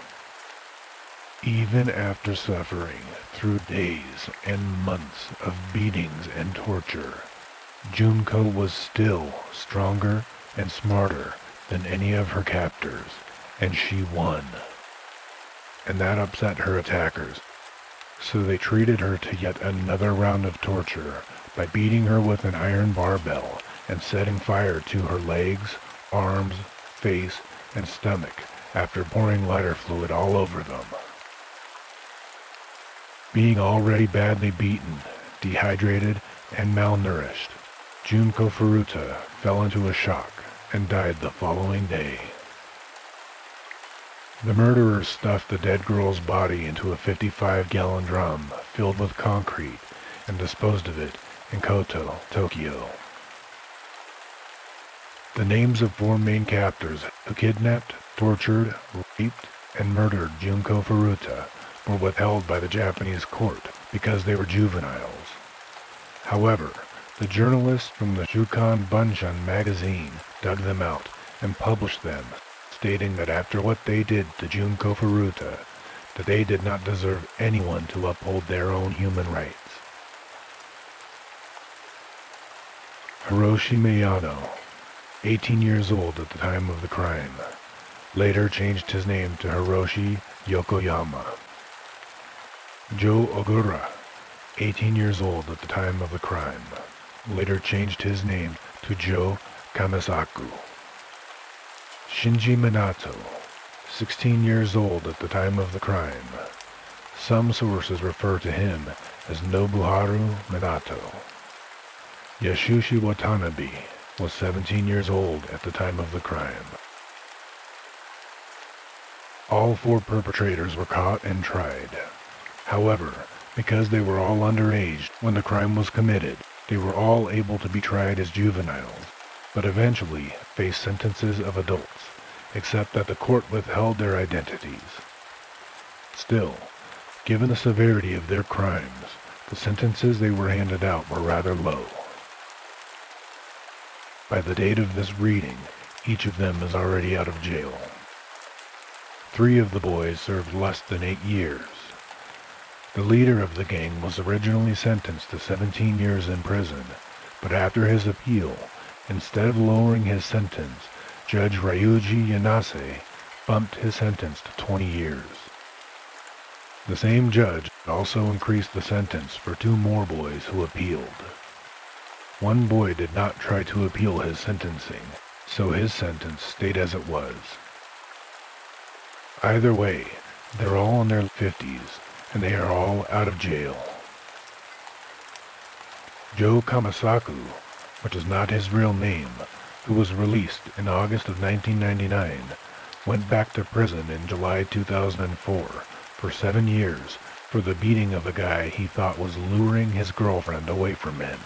Even after suffering through days and months of beatings and torture, Junko was still stronger and smarter than any of her captors, and she won. And that upset her attackers, so they treated her to yet another round of torture by beating her with an iron barbell and setting fire to her legs, arms, face, and stomach after pouring lighter fluid all over them. Being already badly beaten, dehydrated, and malnourished, Junko Furuta fell into a shock and died the following day. The murderers stuffed the dead girl's body into a 55-gallon drum filled with concrete and disposed of it in Koto, Tokyo. The names of 4 main captors who kidnapped, tortured, raped, and murdered Junko Furuta were withheld by the Japanese court because they were juveniles. However, the journalists from the Shukan Bunshan magazine dug them out and published them, stating that after what they did to Junko Furuta, that they did not deserve anyone to uphold their own human rights. Hiroshi Miyano, 18 years old at the time of the crime, later changed his name to Hiroshi Yokoyama. Joe Ogura, 18 years old at the time of the crime, later changed his name to Joe Kamisaku. Shinji Minato, 16 years old at the time of the crime. Some sources refer to him as Nobuharu Minato. Yasushi Watanabe was 17 years old at the time of the crime. All 4 perpetrators were caught and tried. However, because they were all underage when the crime was committed, they were all able to be tried as juveniles, but eventually faced sentences of adults, except that the court withheld their identities. Still, given the severity of their crimes, the sentences they were handed out were rather low. By the date of this reading, each of them is already out of jail. 3 of the boys served less than 8 years. The leader of the gang was originally sentenced to 17 years in prison, but after his appeal, instead of lowering his sentence, Judge Ryuji Yanase bumped his sentence to 20 years. The same judge also increased the sentence for 2 more boys who appealed. One boy did not try to appeal his sentencing, so his sentence stayed as it was. Either way, they're all in their 50s, and they are all out of jail. Joe Kamisaku, which is not his real name, who was released in August of 1999, went back to prison in July 2004 for 7 years for the beating of a guy he thought was luring his girlfriend away from him.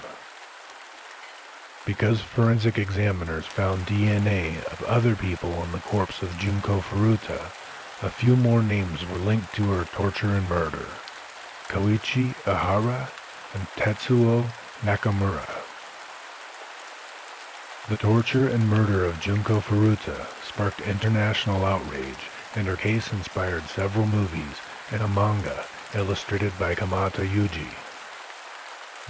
Because forensic examiners found DNA of other people on the corpse of Junko Furuta, a few more names were linked to her torture and murder: Koichi Ihara and Tetsuo Nakamura. The torture and murder of Junko Furuta sparked international outrage, and her case inspired several movies and a manga illustrated by Kamata Yuji.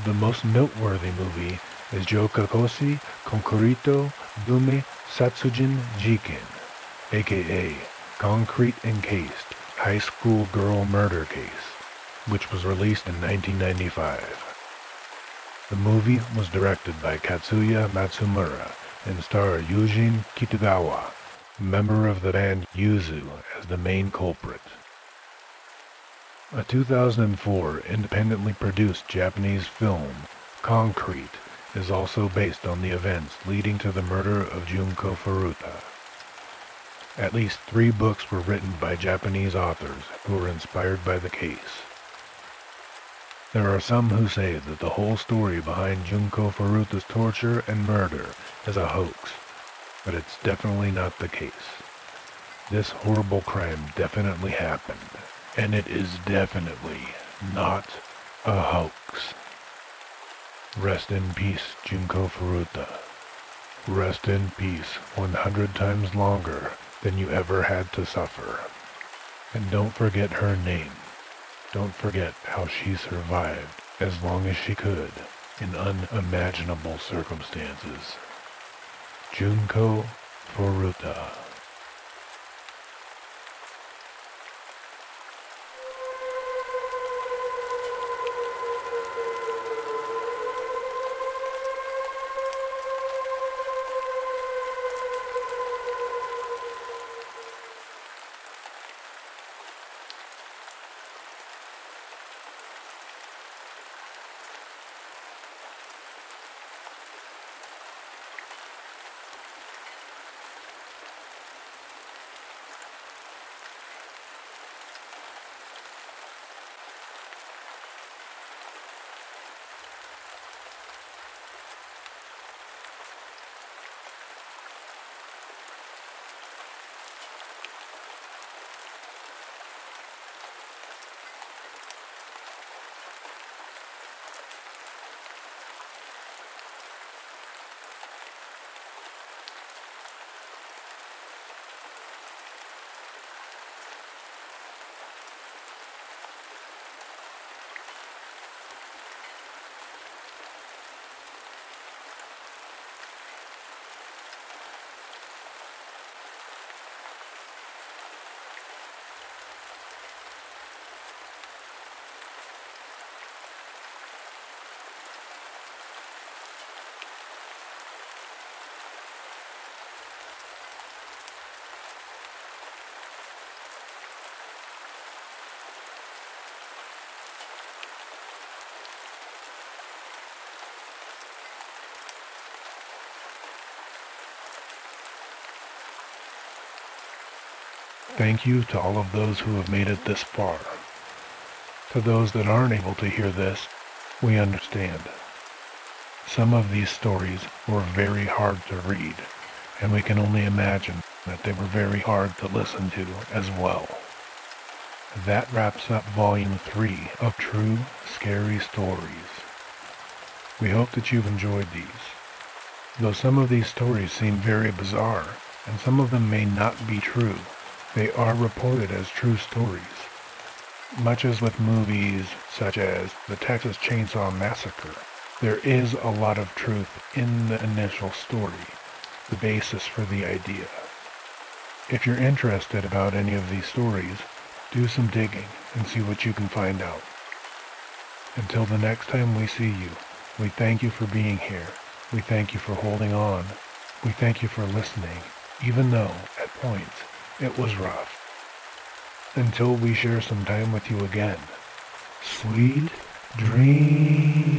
The most noteworthy movie is Jokakoshi Konkurito Dume Satsujin Jiken, aka Concrete Encased High School Girl Murder Case, which was released in 1995. The movie was directed by Katsuya Matsumura and starred Yujin Kitagawa, a member of the band Yuzu, as the main culprit. A 2004 independently produced Japanese film, Concrete, is also based on the events leading to the murder of Junko Furuta. At least 3 books were written by Japanese authors who were inspired by the case. There are some who say that the whole story behind Junko Furuta's torture and murder is a hoax, but it's definitely not the case. This horrible crime definitely happened, and it is definitely not a hoax. Rest in peace, Junko Furuta. Rest in peace 100 times longer than you ever had to suffer. And don't forget her name. Don't forget how she survived as long as she could in unimaginable circumstances. Junko Furuta. Thank you to all of those who have made it this far. To those that aren't able to hear this, we understand. Some of these stories were very hard to read, and we can only imagine that they were very hard to listen to as well. That wraps up Volume 3 of True Scary Stories. We hope that you've enjoyed these. Though some of these stories seem very bizarre, and some of them may not be true, they are reported as true stories. Much as with movies such as the Texas Chainsaw Massacre, there is a lot of truth in the initial story, the basis for the idea. If you're interested about any of these stories, do some digging and see what you can find out. Until the next time we see you, we thank you for being here. We thank you for holding on. We thank you for listening, even though, at points, it was rough. Until we share some time with you again, sweet dreams.